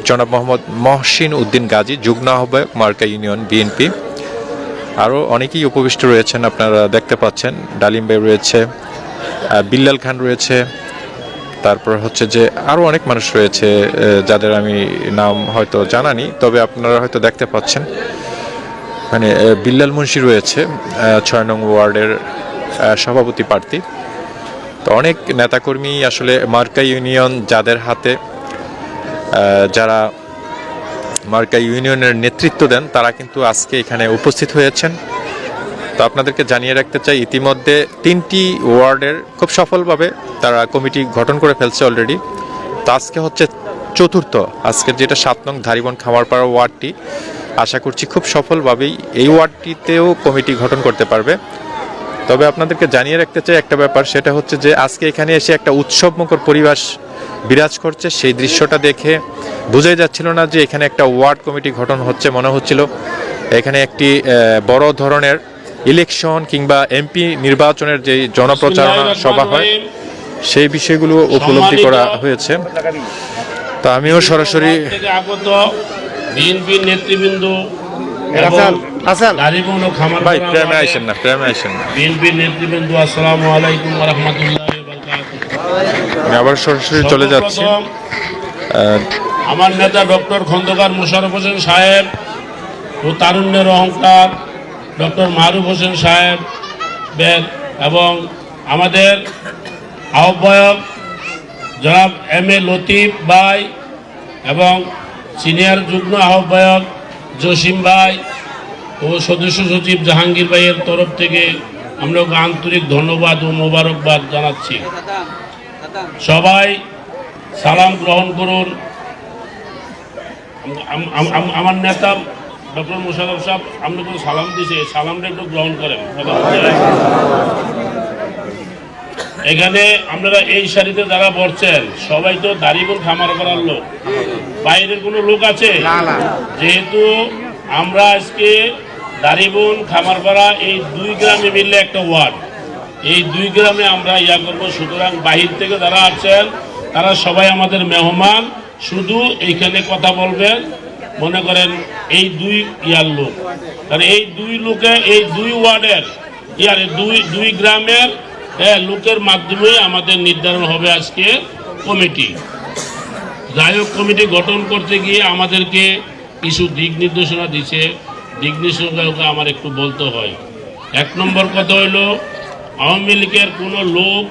জনাব মোহাম্মদ মহসিন উদ্দিন গাজী, যুগ্ম আহ্বায়ক মারুকা ইউনিয়ন বিএনপি। আরও অনেকেই উপবিষ্ট রয়েছেন, আপনারা দেখতে পাচ্ছেন। ডালিম ভাই রয়েছে, বিল্লাল খান রয়েছে, তারপর হচ্ছে যে আরও অনেক মানুষ রয়েছে যাদের আমি নাম হয়তো জানানি, তবে আপনারা হয়তো দেখতে পাচ্ছেন। মানে বিল্লাল মুন্সি রয়েছে 6 নং ওয়ার্ডের সভাপতি প্রার্থী। তো অনেক নেতাকর্মী আসলে মারুকা ইউনিয়ন যাদের হাতে, যারা মারুকা ইউনিয়নের নেতৃত্ব দেন, তারা কিন্তু আজকে এখানে উপস্থিত হয়েছেন। তো আপনাদেরকে জানিয়ে রাখতে চাই, ইতিমধ্যে 3টি ওয়ার্ডের খুব সফলভাবে তারা কমিটি গঠন করে ফেলছে অলরেডি। তো আজকে হচ্ছে চতুর্থ, আজকের যেটা 7 নং ধারিবন খামারপাড়া ওয়ার্ডটি, আশা করছি খুব সফলভাবেই এই ওয়ার্ডটিতেও কমিটি গঠন করতে পারবে। তবে আপনাদেরকে জানিয়ে রাখতে চাই একটা ব্যাপার, সেটা হচ্ছে যে আজকে এখানে এসে একটা উৎসবমুখর পরিবেশ বিরাজ করছে। সেই দৃশ্যটা দেখে বোঝাই যাচ্ছিল না যে এখানে একটা ওয়ার্ড কমিটি গঠন হচ্ছে, মনে হচ্ছিল এখানে একটি বড় ধরনের ইলেকশন কিংবা এমপি নির্বাচনের যে জনপ্রচারণা সভা হয় সেই বিষয়গুলো উপলব্ধি করা হয়েছে। তা আমিও সরাসরি আগত বিএনপির নেতৃবৃন্দ, বিএনপির নেতৃবৃন্দ, আসসালামু আলাইকুম ওয়া রাহমাতুল্লাহি ওয়া বারাকাতুহু। আমি আবার সরাসরি চলে যাচ্ছি। আমার নেতা ডক্টর খন্দকার মোশাররফ হোসেন সাহেব ও তারুণ্যের অহংকার ডক্টর মারুফ হোসেন সাহেব এবং আমাদের আহ্বায়ক জনাব এম.এ. লতিফ ভাই এবং সিনিয়র যুগ্ম আহ্বায়ক জসিম ভাই ও সদস্য সচিব জাহাঙ্গীর ভাইয়ের তরফ থেকে আমরা আন্তরিক ধন্যবাদ ও মোবারকবাদ জানাচ্ছি। সবাই সালাম গ্রহণ করুন। আমার নেতা ডক্টর মোশাররফ সাহেব আপনাকে সালাম দিছে, সালামটা একটু গ্রহণ করেন। এখানে আপনারা এই সারিতে যারা বসছেন সবাই তো দাড়িবন খামার করার লোক, বাইরের কোনো লোক আছে? যেহেতু আমরা আজকে দাড়িবন খামারপাড়া এই 2 গ্রামে মিললে একটা ওয়ার্ড, এই 2 গ্রামে আমরা ইয়া করবো। সুতরাং বাহির থেকে যারা আছেন তারা সবাই আমাদের মেহমান, শুধু এইখানে কথা বলবেন মনে করেন এই 2 ইয়ার লোক, কারণ এই 2 লোকে এই 2 ওয়ার্ডের ইয়ার 2 গ্রামের লোকের মাধ্যমে আমাদের নির্ধারণ হবে আজকে কমিটি। যাই হোক, কমিটি গঠন করতে গিয়ে আমাদেরকে কিছু দিক নির্দেশনা দিচ্ছে, দিক নির্দেশনা আমার একটু বলতে হয়। 1 নম্বর কথা হইল আওয়ামী লীগের কোনো লোক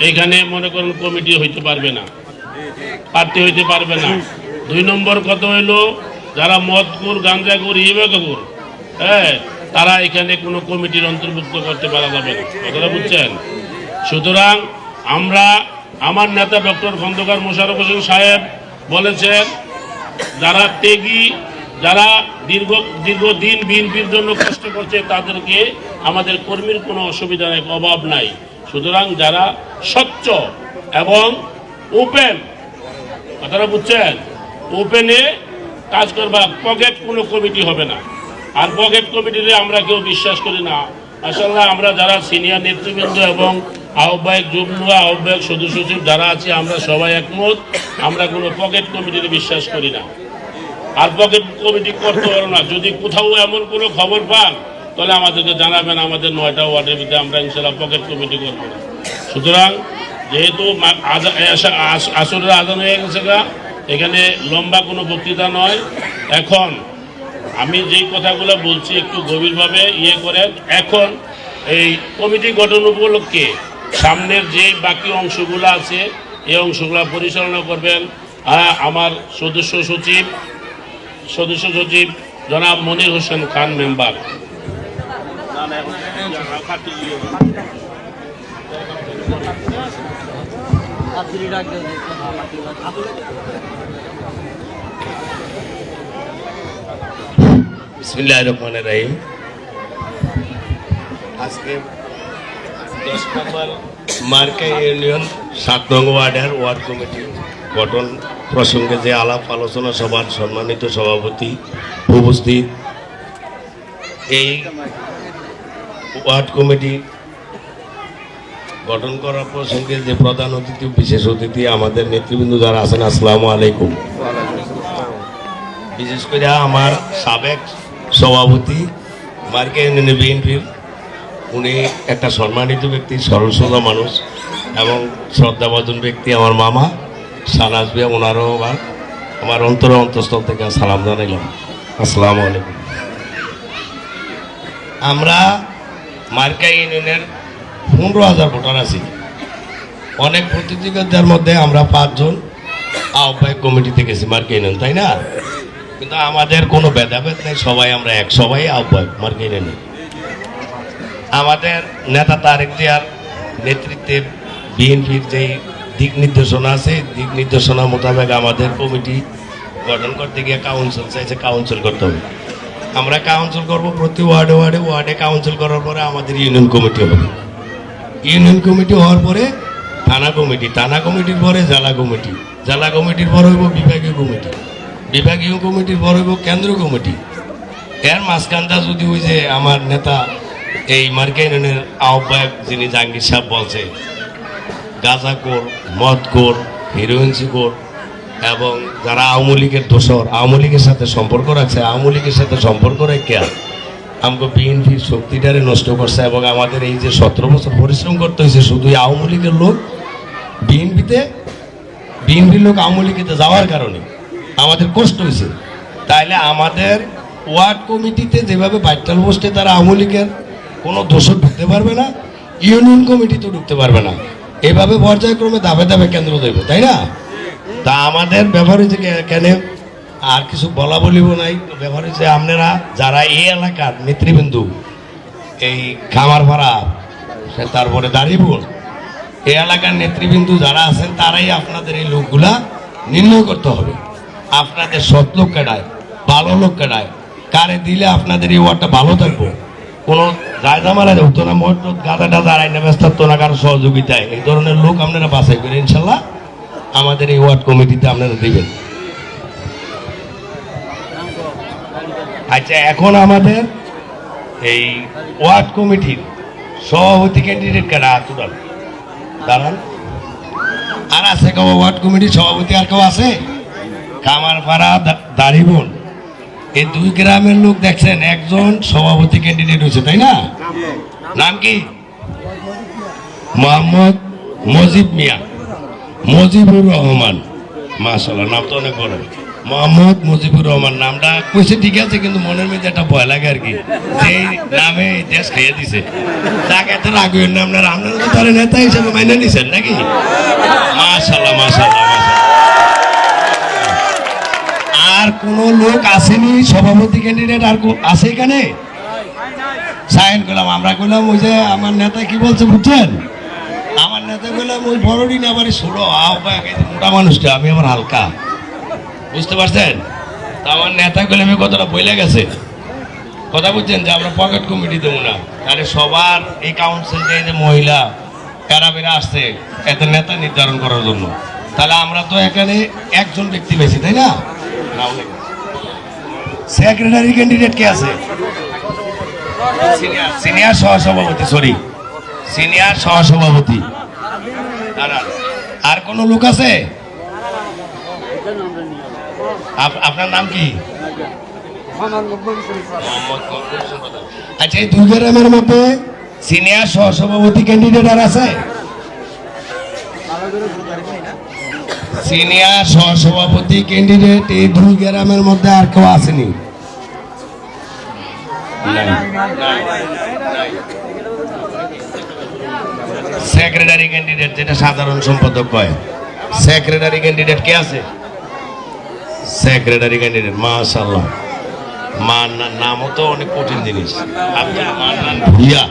এখানে মনে করেন কমিটি হইতে পারবে না, প্রার্থী হইতে পারবে না। 2 নম্বর কথা হইলো যারা মদকুর, গাঁজাকুর, হিবাকুর, হ্যাঁ, তারা এখানে কোনো কমিটির অন্তর্ভুক্ত করতে পারা যাবে না। কথাটা বুঝছেন? সুতরাং আমার নেতা ডক্টর খন্দকার মোশাররফ হোসেন সাহেব বলেছেন, যারা ত্যাগী, যারা দীর্ঘদিন বিএনপির জন্য কষ্ট করছে, তাদেরকে আমাদের কর্মীর কোনো অসুবিধা নেই, অভাব নাই। সুতরাং যারা স্বচ্ছ এবং ওপেন, কথাটা বুঝছেন, ওপেনে কাজ করবা, পকেট কোনো কমিটি হবে না। আর পকেট কমিটিতে আমরা কেউ বিশ্বাস করি না। মাশাআল্লাহ, আমরা যারা সিনিয়র নেতৃবৃন্দ এবং আহ্বায়ক, যুগ্ম আহ্বায়ক, সদস্য সচিব যারা আছে, আমরা সবাই একমত, আমরা কোনো পকেট কমিটিতে বিশ্বাস করি না। আর পকেট কমিটি করতে পারো না। যদি কোথাও এমন কোনো খবর পান তাহলে আমাদেরকে জানাবেন, আমাদের 9টা ওয়ার্ডের ভিতরে আমরা ইনশাল্লাহ পকেট কমিটি করবো না। সুতরাং যেহেতু আসরের আজান হয়ে গেছে, এখানে লম্বা কোনো বক্তৃতা নয়। এখন আমি যেই কথাগুলো বলছি একটু গভীরভাবে করেন। এখন এই কমিটি গঠন উপলক্ষে সামনের যে বাকি অংশগুলো আছে, এই অংশগুলো পরিচালনা করবেন আমার সদস্য সচিব জনাব মনির হোসেন খান মেম্বার। বিসমিল্লাহির রহমানির রহিম। আজকে 10 নম্বর মার্কা ইউনিয়ন 7 নং ওয়ার্ডের ওয়ার্ড কমিটি গঠন প্রসঙ্গে যে আলাপ আলোচনা সভার সম্মানিত সভাপতি উপস্থিত, এই ওয়ার্ড কমিটি গঠন করার প্রসঙ্গে যে প্রধান অতিথি, বিশেষ অতিথি আমাদের নেতৃবৃন্দ যারা আছেন, আসসালামু আলাইকুম। বিশেষ করে আমার সাবেক সভাপতি মার্কা ইউনিয়ন বিএনপির, উনি একটা সম্মানিত ব্যক্তি, সরল সোজা মানুষ এবং শ্রদ্ধাভাজন ব্যক্তি, আমার মামা সানাজ ভাই, ওনারও আমার অন্তঃস্থল থেকে সালাম জানাইলাম, আসসালামু আলাইকুম। আমরা মার্কা ইউনিয়নের 15,000 ভোটার আছি। অনেক প্রতিযোগিতার মধ্যে আমরা 5 জন আহ্বায়ক কমিটিতে গেছি মার্কা ইউনিয়ন, তাই না? কিন্তু আমাদের কোনো ভেদাভেদ নেই, সবাই আমরা এক, সবাই আহ্বায়ক মার্কা ইউনিয়নে। আমাদের নেতা তারেক জিয়ার নেতৃত্বে বিএনপির যেই দিক নির্দেশনা আছে, দিক নির্দেশনা মোতাবেক আমাদের কমিটি গঠন করতে গিয়ে কাউন্সিল চাইছে, কাউন্সিল করতে হবে। আমরা কাউন্সিল করবো প্রতি ওয়ার্ডে ওয়ার্ডে ওয়ার্ডে কাউন্সিল করার পরে আমাদের ইউনিয়ন কমিটি হবে। ইউনিয়ন কমিটি হওয়ার পরে থানা কমিটি, থানা কমিটির পরে জেলা কমিটি, জেলা কমিটির পর হইব বিভাগীয় কমিটি, বিভাগীয় কমিটির পর হইব কেন্দ্র কমিটি। এর মাঝখানটা যদি ওই যে আমার নেতা এই মার্কা ইউনিয়নের আহ্বায়ক যিনি জাহাঙ্গীর সাহেব বলছে, গাঁজাখোর, মদখোর, হিরোইনসিখোর এবং যারা আওয়ামী লীগের দোসর, আওয়ামী লীগের সাথে সম্পর্ক রাখছে, আওয়ামী লীগের সাথে সম্পর্ক রেখে আমাকে বিএনপির শক্তিটারে নষ্ট করছে এবং আমাদের এই যে 17 বছর পরিশ্রম করতে হয়েছে শুধু আওয়ামী লীগের লোক বিএনপির লোক আওয়ামী লীগেতে যাওয়ার কারণে আমাদের কষ্ট হয়েছে। তাইলে আমাদের ওয়ার্ড কমিটিতে যেভাবে ভাইটাল পোস্টে তারা আওয়ামী লীগের কোনো দোষর ঢুকতে পারবে না, ইউনিয়ন কমিটি তো ঢুকতে পারবে না। এভাবে পর্যায়ক্রমে ধাপে ধাপে কেন্দ্র দেব, তাই না? তা আমাদের ব্যবহার হয়েছে কেন আর কিছু বলা বলিব নাই। ব্যবহার হয়েছে আপনারা যারা এই এলাকার নেতৃবৃন্দু, এই খামারপাড়া, তারপরে দাঁড়িপুর, এই এলাকার নেতৃবৃন্দু যারা আছেন, তারাই আপনাদের এই লোকগুলা নির্ণয় করতে হবে। আপনাদের সৎ লোক কেডায়, ভালো লোক কেডায়, কারে দিলে আপনাদের এই ওয়ার্ডটা ভালো থাকবো, কোনো রায়জামালা হতো না, মোট গাদা টাদা আইনে ব্যস্ত হতো না, কারো সহযোগিতায় এই ধরনের লোক আপনারা বাছাই করে ইনশাল্লাহ আমাদের এই ওয়ার্ড কমিটিতে আপনারা দিবেন। আচ্ছা, এখন আমাদের এই ওয়ার্ড কমিটির সভাপতি ক্যান্ডিডেট কারা তুরাল দাঁড়ান, আর আছে কেউ ওয়ার্ড কমিটির সভাপতি? আর কেউ আছে? কামারপাড়া, দাড়িবন, এই 2 গ্রামের লোক দেখছেন একজন সভাপতি ক্যান্ডিডেট হয়েছে, তাই না? নাম কি? মোহাম্মদ মুজিব মিয়া, মুজিবুর রহমান, মাশাআল্লাহ, নাম তো অনেক বড়। মোহাম্মদ মুজিবুর রহমান নামটা কইছে ঠিক আছে, কিন্তু মনের মধ্যে একটা ভয় লাগে আর কি, যে এই নামে এই দেশ খেয়ে দিছে। যাকে এত রাগ হইন না, আপনারা তো তার নেতা হিসেবে মাইনে নিছেন নাকি? মাশাআল্লাহ মাশাআল্লাহ মাশাআল্লাহ। আর কোন লোক আসেনি সভাপতি ক্যান্ডিডেট? আর আছে এখানে? সাইন করলাম, আমরা কইলাম ওই যে আমার নেতা কি বলছে বুঝছেন, আমার নেতা কইলাম ওই বড়দিন আবার ছোড়ো মোটা মানুষটা, আমি আবার হালকা, বুঝতে পারছেন? তা আমার নেতা কইলে আমি কতটা বইলে গেছে কথা বুঝছেন, যে আমরা পকেট কমিটি দেবো না, তাহলে সবার এই কাউন্সিল যে মহিলা এরা বেরা আসছে এত নেতা নির্ধারণ করার জন্য, তাহলে আমরা তো এখানে একজন ব্যক্তি পেয়েছি, তাই না? সেক্রেটারি ক্যান্ডিডেট কে আছে? সিনিয়র সহসভাপতি, সরি সিনিয়র সহসভাপতি। আর কোন লোক আছে? আপনার নাম কি? আচ্ছা, এই দুই গ্রামের মধ্যে সিনিয়র সহসভাপতি ক্যান্ডিডেট আর আছে? সিনিয়র সহসভাপতি ক্যান্ডিডেট এই দুই গ্রামের মধ্যে আর কেউ আসেনি? সেক্রেটারি ক্যান্ডিডেট, যেটা সাধারণ সম্পাদক কয়, সেক্রেটারি ক্যান্ডিডেট কে আছে? সেক্রেটারি ক্যান্ডিডেট, মাশাআল্লাহ। মান্নান নামও তো অনেক কঠিন জিনিস, আব্দুল মান্নান ভুইয়া।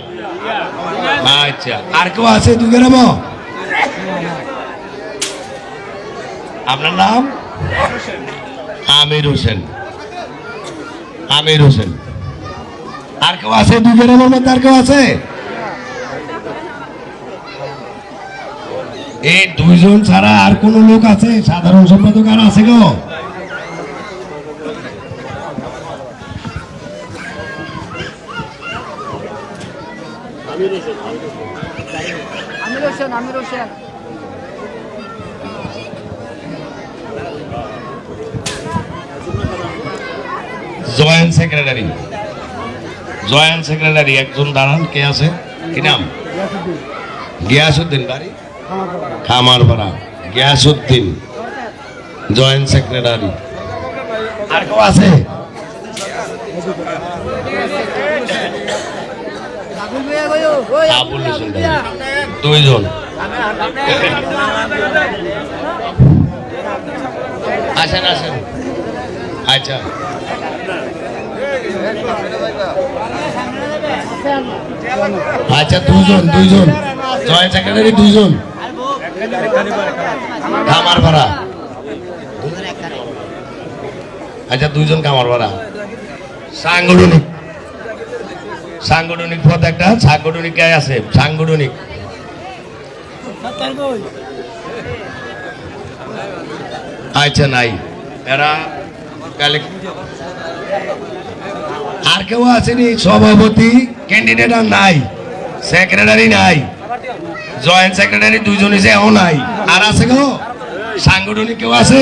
আচ্ছা, আর কেউ আছে দুই গ্রাম? আপনার নাম? আমির হোসেন। আমির হোসেন। আর কেউ আছে দুই গ্রামের মধ্যে? আর কেউ আছে? এই দুইজন ছাড়া আর কোন লোক আছে সাধারণ সম্পাদক? আর আছে গো? Amir Hossain joint secretary, joint secretary একজন দাঁড়ান, কে আছে? কি নাম? গিয়াসউদ্দিন, বাড়ি খামারপাড়া। Giasuddin joint secretary. আর কেউ আছে? আবুল হোসেন, দুইজন। আসেন আসেন। আচ্ছা, আচ্ছা, দুইজন দুইজন জয়েন্ট সেক্রেটারি, দুইজন খামারপাড়া। আচ্ছা, দুইজন খামারপাড়া। সাংগঠনিক, সাংগঠনিক পদ একটা, সাংগঠনিক কে আছে? সাংগঠনিক আচ্ছা নাই, এরা আর কেউ আসেনি? সভাপতি ক্যান্ডিডেট আর নাই, সেক্রেটারি নাই, জয়েন্ট সেক্রেটারি দুইজন এসে এও নাই। আর আছে গো সাংগঠনিক কেউ আছে?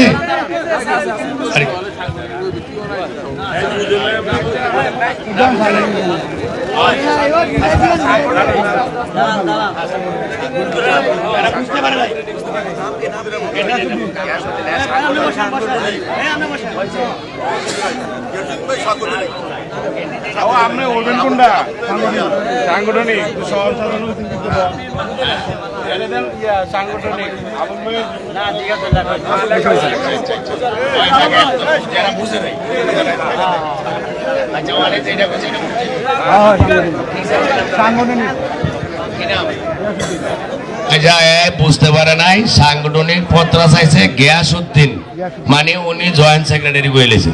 আপনি বলবেন কোনটা সাংগঠনিক? সাংগঠনিক বুঝতে পারে নাই, সাংগঠনিক পত্রা চাইছে গিয়াসউদ্দিন, মানে উনি জয়েন্ট সেক্রেটারি বলেছে।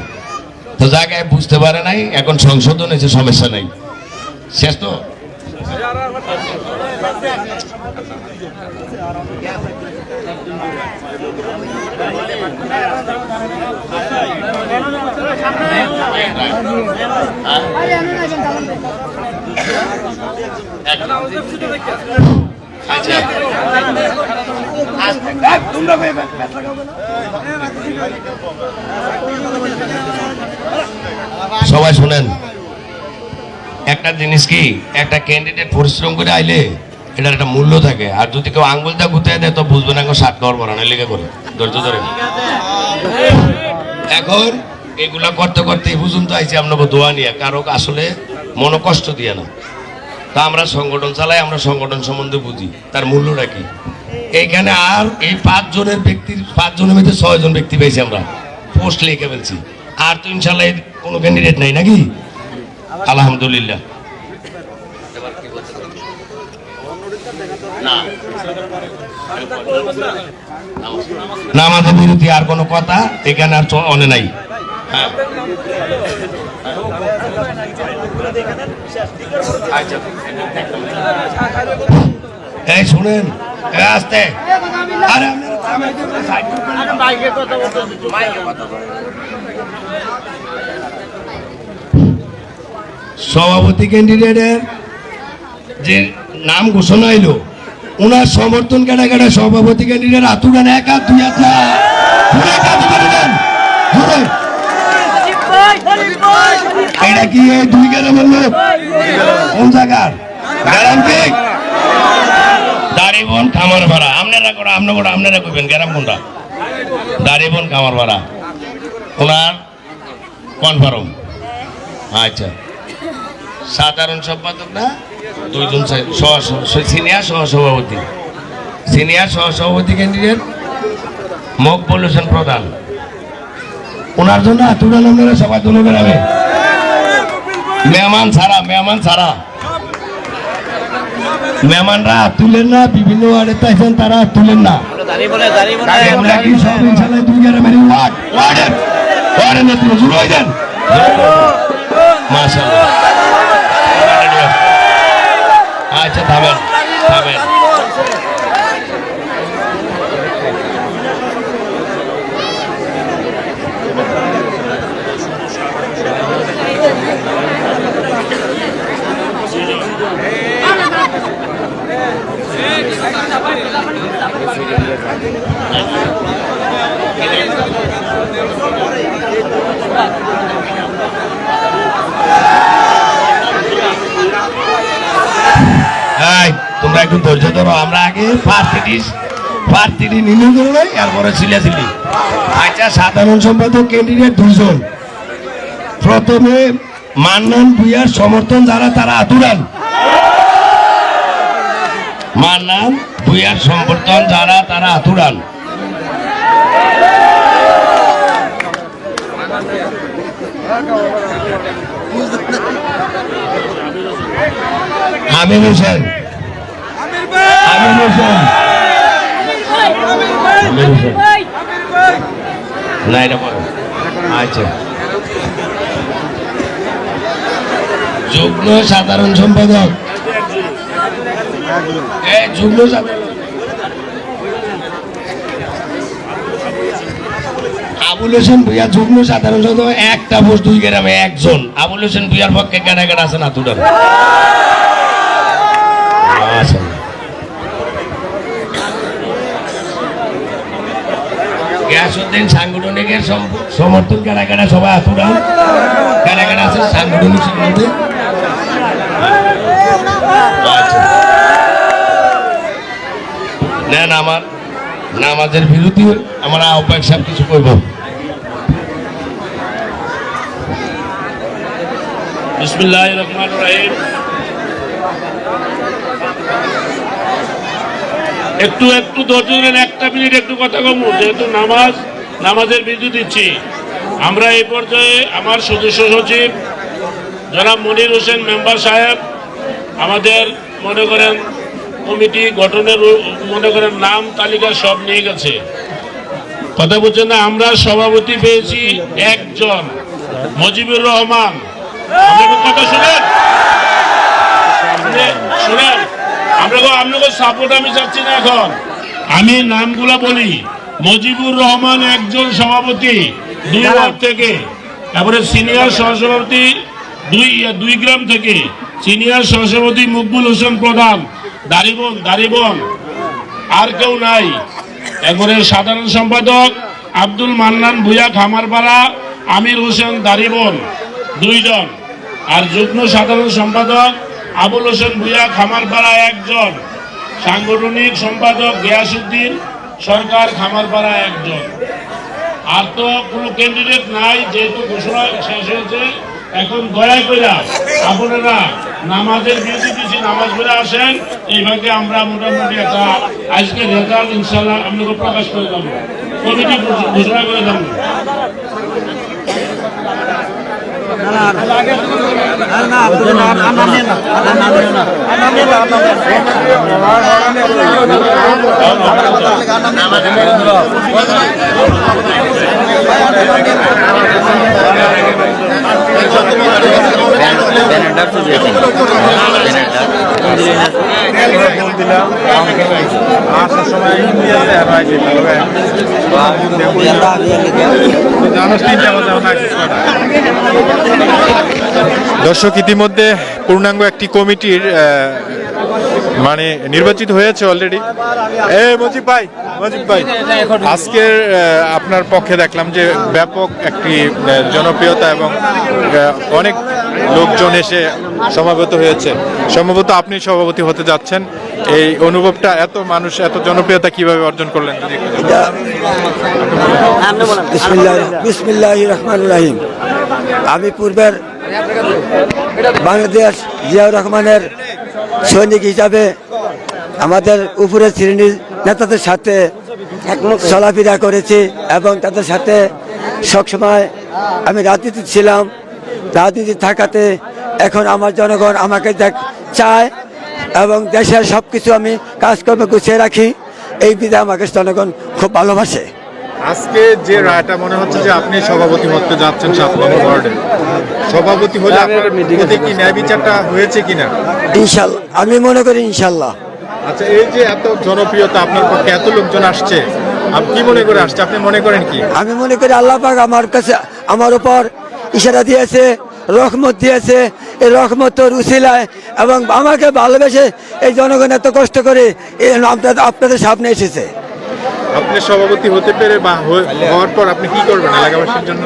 তো জায়গায় বুঝতে পারে নাই, এখন সংশোধন হয়েছে, সমস্যা নাই। শেষ তো? আচ্ছা, সবাই শুনেন, একটা জিনিস কি, একটা ক্যান্ডিডেট পরিশ্রম করে আইলে এটার একটা মূল্য থাকে। আর যদি কেউ আঙ্গুলটা গুতায় দেয় তো বুঝবে না, সাত খাওয়ার পড়ানো লেগে করে ধৈর্য ধরে। এখন এগুলা করতে করতে এই পর্যন্ত আইছি আপনাকে দোয়া নিয়ে কারো আসলে মনে কষ্ট দিয়ে না। তা আমরা সংগঠন চালাই, আমরা সংগঠন সম্বন্ধে বুঝি তার মূল্যটা কি। এইখানে আর এই 5 জনের মধ্যে 6 জন ব্যক্তি পেয়েছি, আমরা পোস্ট লিখে ফেলছি। আর তো ইনশাল্লাহ কোনো ক্যান্ডিডেট নাই নাকি? আলহামদুলিল্লাহ। নামাজের বিরুদ্ধে আর কোনো কথা এখানে আর অনে নাই। হ্যাঁ এই শুনেন আস্তে, সভাপতি ক্যান্ডিডেটের যে নাম ঘোষণা হইলো, ওনার সমর্থন কেটা কেটা সভাপতি ক্যান্ডিডেট আতুরান 1 হাত 2 হাত না এটা কি 2 গ্রামের লোক? কোন জায়গার গ্রাম? কি দাড়িবন খামার ভাড়া? আপনারা কইবেন গ্রাম কোনটা? দাড়িবন খামার ভাড়া ওনার কনফার্ম। আচ্ছা, সাধারণ সম্পাদক না 2 জন সিনিয়র সহসভাপতি ক্যান্ডিডেট মকবুল হোসেন প্রধান। ওনার জন্য তুলেন আপনারা সবাই তুলে বেড়াবে। মেহমানরা তুলেন না, বিভিন্ন ওয়ার্ডে তাইছেন তারা তুলেন না। আমরা কি সব ইনশাআল্লাহ 2 গ্রামের ওয়ার্ডের নেতৃত্ব শুরু হয়ে যান। মাশাআল্লাহ। আচ্ছা থামেন। তোমরা একটু ধৈর্য ধরো, আমরা আগে প্রার্থী নির্ণয় করে নাই, এরপরে ছিলাছিলি। আচ্ছা, সাধারণ সম্পাদক ক্যান্ডিডেট 2 জন। প্রথমে মান্নান ভূঁইয়ার সমর্থন যারা তারা আতুরান। মান্নান ভূঁইয়ার সমর্থন যারা তারা আতুরান। আমির হোসেন না, এটা বলো। আচ্ছা, যুগ্ম সাধারণ সম্পাদক আবুল হোসেন ভূঁইয়া যুগ্ম সাধারণ সম্পাদক। একটা পোস্ট 2 গ্রামে 1 জন। আবুল হোসেন ভূঁইয়ার পক্ষে কেনা আছে না তুটার? গিয়াসউদ্দিন সাংগঠনিকের সমর্থন কেনা সবাই আতুরান। কেনা আছে সাংগঠনিক সম্বন্ধে। নেন, আমার নামাজের বিরোধী আমার আহ্বায়ক সাহেব কিছু কইব। বিসমিল্লাহির রহমানির রহিম। একটু ধৈর্য ধরেন, 1 মিনিট একটু কথা কমু, যেহেতু নামাজের বিরতি দিচ্ছি। আমরা এই পর্যায়ে আমার সদস্য সচিব জনাব মনির হোসেন মেম্বার সাহেব আমাদের মনে করেন কমিটি গঠনের নাম তালিকা সব নিয়ে গেছে। কথা বলছেন না? আমরা সভাপতি পেয়েছি 1 জন, মজিবুর রহমান। কথা শুনেন, আপনাকে সাপোর্ট আমি চাচ্ছি না। এখন আমি নামগুলা বলি। মজিবুর রহমান 1 জন সভাপতি 2 ওয়ার্ড থেকে। তারপরে সিনিয়র সহসভাপতি 2 গ্রাম থেকে। সিনিয়র সহসভাপতি মকবুল হোসেন প্রধান দাড়িবন। আর কেউ নাই। এরপরে সাধারণ সম্পাদক আব্দুল মান্নান ভূঁইয়া খামারপাড়া, আমির হোসেন দাড়িবন 2 জন। আর যুগ্ম সাধারণ সম্পাদক আবুল হোসেন ভূঁইয়া খামারপাড়া 1 জন। সাংগঠনিক সম্পাদক গিয়াসউদ্দিন সরকার খামারপাড়া 1 জন। আর তো কোনো ক্যান্ডিডেট নাই, যেহেতু ঘোষণা শেষ হয়েছে। এখন দয়া করে আপনারা নামাজের বিরতি দিচ্ছি, নামাজ পড়ে আসেন। এইভাবে আমরা মোটামুটি একটা আজকে রেজাল্ট ইনশাল্লাহ আপনাকে প্রকাশ করে দেবো, কমিটি ঘোষণা করে দেবো। দর্শক, ইতিমধ্যে পূর্ণাঙ্গ একটি কমিটির মানে নির্বাচিত হয়েছে অলরেডি। মজিব ভাই, আজকের আপনার পক্ষে দেখলাম যে ব্যাপক একটি জনপ্রিয়তা এবং অনেক লোকজন এসে সমাবেত হয়েছে। সম্ভবত আপনি সভাপতি হতে যাচ্ছেন, এই অনুভবটা, এত মানুষ, এত জনপ্রিয়তা কিভাবে অর্জন করলেন? বিসমিল্লাহির রহমানির রহিম। আমি পূর্বের বাংলাদেশ জিয়াউর রহমানের সৈনিক হিসাবে আমাদের উপরের শ্রেণীর নেতাদের সাথে চলাফেরা করেছি এবং তাদের সাথে সবসময় আমি রাজনীতি ছিলাম। রাজনীতি থাকাতে এখন আমার জনগণ আমাকে চায় এবং দেশের সব কিছু আমি কাজকর্ম গুছিয়ে রাখি, এই বিধায় আমাকে জনগণ খুব ভালোবাসে। আজকে যে রায়টা মনে হচ্ছে যে আপনি সভাপতি হতে যাচ্ছেন 7 নম্বর ওয়ার্ডে, সভাপতি হলে আপনার প্রতি কি ন্যায় বিচারটা হয়েছে কিনা? ইনশাল্লাহ, আমি মনে করি ইনশাল্লাহ। আচ্ছা, এই যে এত জনপ্রিয়তা, আপনার পক্ষে এত লোকজন আসছে, আপনি কি মনে করে আসছে? আপনি মনে করেন কি? আমি মনে করি আল্লাহ পাক আমার কাছে, আমার উপর ইশারা দিয়েছে, রহমত দিয়েছে। এই রহমতের উসিলায় এবং আমাকে ভালোবেসে এই জনগণ এত কষ্ট করে আপনাদের সামনে এসেছে। আপনি সভাপতি হতে পেরে বা হওয়ার পর আপনি কি করবেন এলাকাবাসীর জন্য?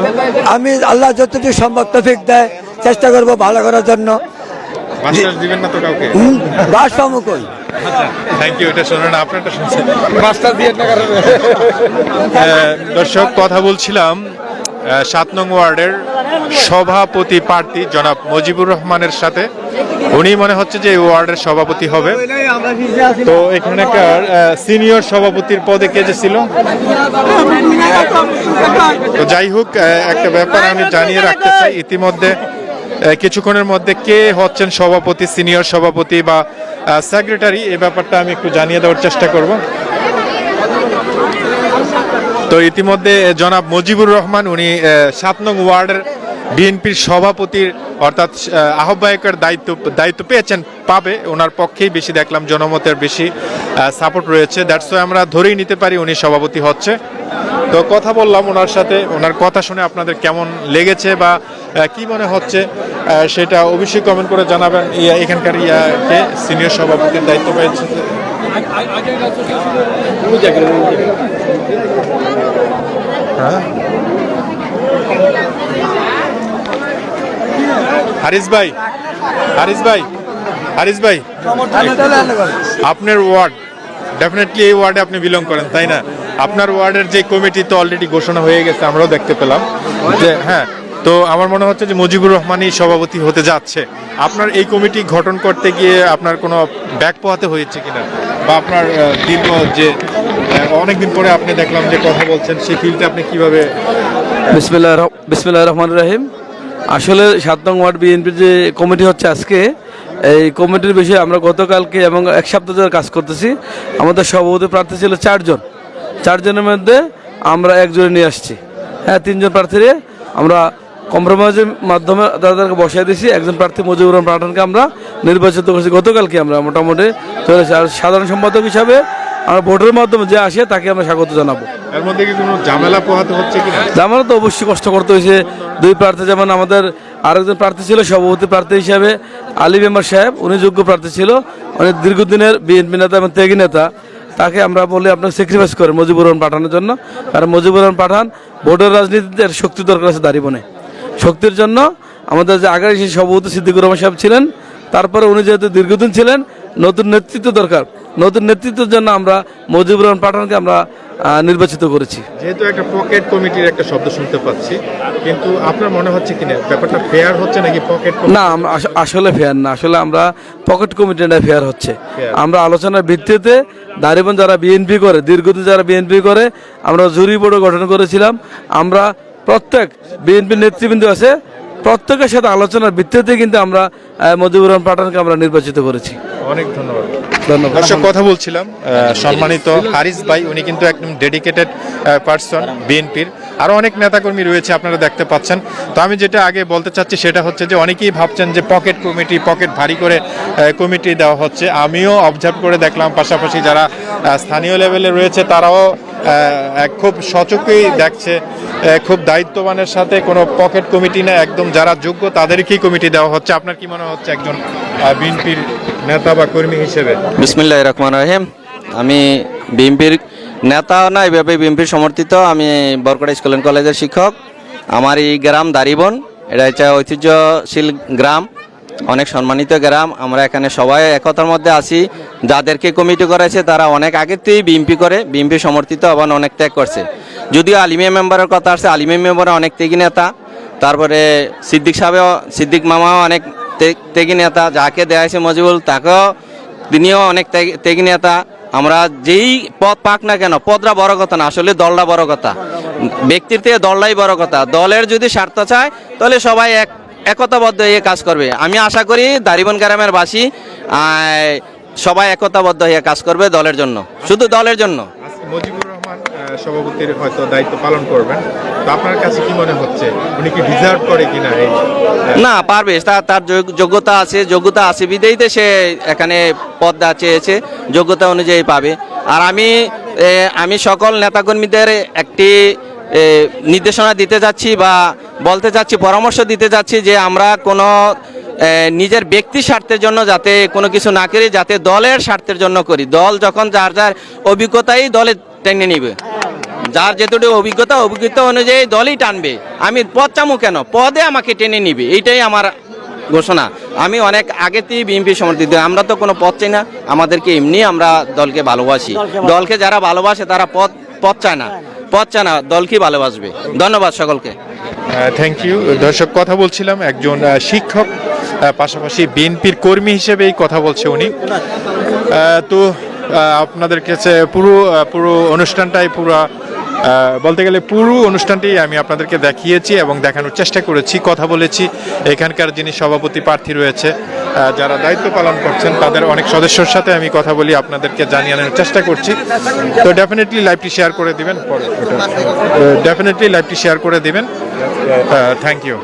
আমি আল্লাহ যতটুকু সম্ভব তৌফিক দেয় চেষ্টা করব ভালো করার জন্য। বাস দিবেন না তো কাউকে? বাস পাবো কই? থ্যাংক ইউ, এটা শোনেন, আপনারটা শুনছেন। দর্শক, কথা বলছিলাম 7 নং ওয়ার্ডের সভাপতি প্রার্থী জনাব মজিবুর রহমানের সাথে। উনি মনে হচ্ছে যে এই ওয়ার্ডের সভাপতি হবে। তো এখানকার সিনিয়র সভাপতির পদে কে যে ছিল, তো যাই হোক, একটা ব্যাপার আমি জানিয়ে রাখতে চাই, ইতিমধ্যে কিছুক্ষণের মধ্যে কে হচ্ছেন সভাপতি, সিনিয়র সভাপতি বা সেক্রেটারি, এই ব্যাপারটা আমি একটু জানিয়ে দেওয়ার চেষ্টা করব। তো ইতিমধ্যে জনাব মজিবুর রহমান, উনি 7 নং ওয়ার্ডের বিএনপির সভাপতির অর্থাৎ আহ্বায়কের দায়িত্ব পেয়েছেন, পাবে। ওনার পক্ষেই বেশি দেখলাম, জনমতের বেশি সাপোর্ট রয়েছে। দ্যাটস ওয়াই আমরা ধরেই নিতে পারি উনি সভাপতি হচ্ছে। তো কথা বললাম ওনার সাথে, ওনার কথা শুনে আপনাদের কেমন লেগেছে বা কি মনে হচ্ছে সেটা অবশ্যই কমেন্ট করে জানাবেন। এখানকার কে সিনিয়র সভাপতির দায়িত্ব পেয়েছে? হারিস ভাই, আপনার ওয়ার্ড, ডেফিনেটলি এই ওয়ার্ডে আপনি বিলং করেন, তাই না? আপনার ওয়ার্ডের যে কমিটি তো অলরেডি ঘোষণা হয়ে গেছে, আমরাও দেখতে পেলাম যে, হ্যাঁ। তো আমার মনে হচ্ছে যে মজিবুর রহমানই সভাপতি হতে যাচ্ছে। আপনার এই কমিটি গঠন করতে গিয়ে আপনার কোনো ব্যাক পোহাতে হয়েছে কিনা, বা আপনার দীর্ঘ যে অনেকদিন পরে আপনি দেখলাম যে কথা বলছেন, সেই ফিল্ডে আপনি কিভাবে? বিসমিল্লাহির রহমানির রহিম। আসলে 7 নং ওয়ার্ড বিএনপির যে কমিটি হচ্ছে আজকে, এই কমিটির বিষয়ে আমরা গতকালকে এবং এক সপ্তাহ ধরে কাজ করতেছি। আমাদের সভাপতি প্রার্থী ছিল 4 জন। 4 জনের মধ্যে আমরা একজনে নিয়ে আসছি। হ্যাঁ, 3 জন প্রার্থীরে আমরা কম্প্রোমাইজের মাধ্যমে তাদেরকে বসাই দিয়েছি। একজন প্রার্থী মজিবুর রহমান পাঠানকে আমরা নির্বাচিত করেছি গতকালকে। আমরা মোটামুটি চলেছি। আর সাধারণ সম্পাদক হিসাবে আমরা ভোটের মাধ্যমে যে আসে তাকে আমরা স্বাগত জানাবো। এর মধ্যে কি কোনো ঝামেলা পোহাতে হচ্ছে কিনা? ঝামেলা তো অবশ্যই কষ্ট করতে হয়েছে। 2 প্রার্থী, যেমন আমাদের আরেকজন প্রার্থী ছিল সভাপতি প্রার্থী হিসাবে আলী মেম্বার সাহেব, উনি যোগ্য প্রার্থী ছিল, উনি দীর্ঘদিনের বিএনপি নেতা এবং ত্যাগী নেতা। তাকে আমরা বলি আপনাকে স্যাক্রিফাইস করেন মজিবুর রহমান পাঠানের জন্য। কারণ মজিবুর রহমান পাঠান ভোটের রাজনীতিতে শক্তি দরকার আছে দাঁড়িবনে। শক্তির জন্য আমাদের যে আগে সেই সভাপতি সিদ্দিকুর রহমান সাহেব ছিলেন, তারপরে উনি যেহেতু দীর্ঘদিন ছিলেন, নতুন নেতৃত্ব দরকার। নতুন নেতৃত্বের জন্য আমরা মুজিবুর রহমান পাঠানকে আমরা নির্বাচিত করেছি। যেহেতু একটা পকেট কমিটির একটা শব্দ শুনতে পাচ্ছি, কিন্তু আপনার মনে হচ্ছে কিনা ব্যাপারটা ফেয়ার হচ্ছে নাকি পকেট? না, আসলে ফেয়ার না, আসলে আমরা পকেট কমিটিটা ফেয়ার হচ্ছে। আমরা আলোচনার ভিত্তিতে দাঁড়িবন যারা বিএনপি করে, দীর্ঘদিন যারা বিএনপি করে, আমরা জুরি বোর্ড গঠন করেছিলাম। আমরা প্রত্যেক বিএনপি নেতৃবৃন্দ আছে, প্রত্যেকের সাথে আলোচনার ভিত্তিতে কিন্তু আমরা মুজিবুর রহমান পাঠানকে আমরা নির্বাচিত করেছি। অনেক ধন্যবাদ। ধন্যবাদ। দর্শক, কথা বলছিলাম সম্মানিত হারিস ভাই, উনি কিন্তু একদম ডেডিকেটেড পার্সন বিএনপির। আরও অনেক নেতাকর্মী রয়েছে, আপনারা দেখতে পাচ্ছেন। তো আমি যেটা আগে বলতে চাচ্ছি সেটা হচ্ছে যে অনেকেই ভাবছেন যে পকেট কমিটি, পকেট ভারী করে কমিটি দেওয়া হচ্ছে। আমিও অবজার্ভ করে দেখলাম, পাশাপাশি যারা স্থানীয় লেভেলে রয়েছে তারাও খুব সচক্ষেই দেখছে, খুব দায়িত্ববানের সাথে কোনো পকেট কমিটি না, একদম যারা যোগ্য তাদেরকেই কমিটি দেওয়া হচ্ছে। আপনার কি মনে হচ্ছে একজন বিএনপির নেতা বা কর্মী হিসেবে? বিসমিল্লাহির রহমানির রহিম। আমি বিএনপির নেতা না, এইভাবে বিএনপির সমর্থিত। আমি বরকড়া স্কুল অ্যান্ড কলেজের শিক্ষক। আমার এই গ্রাম দাড়িবন, এটা হচ্ছে ঐতিহ্যশীল গ্রাম, অনেক সম্মানিত গ্রাম। আমরা এখানে সবাই একতার মধ্যে আছি। যাদেরকে কমিটি করেছে তারা অনেক আগের থেকেই বিএনপি করে, বিএনপি সমর্থিত, আবার অনেক ত্যাগ করছে। যদিও আলিমিয়া মেম্বারের কথা আসছে, আলিমিয়া মেম্বার অনেক ত্যাগী নেতা। তারপরে সিদ্দিক সাহেব, সিদ্দিক মামাও অনেক ত্যাগী নেতা। যাকে দেওয়া হয়েছে মজিবুল, তাকেও তিনিও অনেক ত্যাগী নেতা। আমরা যেই পদ পাক না কেন, পদটা বড় কথা না, আসলে দলটা বড় কথা। ব্যক্তির থেকে দলটাই বড় কথা। দলের যদি স্বার্থ চায় তাহলে সবাই একতাবদ্ধ হয়ে কাজ করবে। আমি আশা করি দাড়িবন গ্রামের বাসী সবাই একতাবদ্ধ হয়ে কাজ করবে দলের জন্য, শুধু দলের জন্য। আজকে মুজিবুর রহমান সভাপতির হয়তো দায়িত্ব পালন করবেন, তো আপনার কাছে কি মনে হচ্ছে উনি কি ডিজার্ভ করে কিনা? না, পারবে, তার যোগ্যতা আছে বিদেইতে সে এখানে পদটা চেয়েছে, যোগ্যতা অনুযায়ী পাবে। আর আমি সকল নেতাকর্মীদের একটি নির্দেশনা দিতে যাচ্ছি বা বলতে চাচ্ছি, পরামর্শ দিতে যাচ্ছি যে আমরা কোনো নিজের ব্যক্তি স্বার্থের জন্য যাতে কোনো কিছু না করি, যাতে দলের স্বার্থের জন্য করি। দল যখন যার যার অভিজ্ঞতাই দলে টেনে নিবে, যার যেটুকু অভিজ্ঞতা অনুযায়ী দলই টানবে। আমি পদ চামু কেন, পদে আমাকে টেনে নিবে, এইটাই আমার ঘোষণা। আমি অনেক আগেতেই বিএনপি সমর্থিত। আমরা তো কোনো পদ চাই না, আমাদেরকে এমনি আমরা দলকে ভালোবাসি। দলকে যারা ভালোবাসে তারা পদ চায় না, দলকে ভালোবাসবে। ধন্যবাদ সকলকে। Thank you. দর্শক, কথা বলছিলাম একজন শিক্ষক, পাশাপাশি বিএনপির কর্মী হিসেবে এই কথা বলছে উনি। তো আপনাদের কাছে পুরো অনুষ্ঠানটাই বলতে গেলে পুরো অনুষ্ঠানটি আমি আপনাদেরকে দেখিয়েছি এবং দেখানোর চেষ্টা করেছি, কথা বলেছি। এখানকার যিনি সভাপতি প্রার্থী রয়েছে, যারা দায়িত্ব পালন করছেন, তাদের অনেক সদস্যর সাথে আমি কথা বলি, আপনাদেরকে জানিয়ে আনার চেষ্টা করছি। তো ডেফিনেটলি লাইভটি শেয়ার করে দিবেন, থ্যাংক ইউ।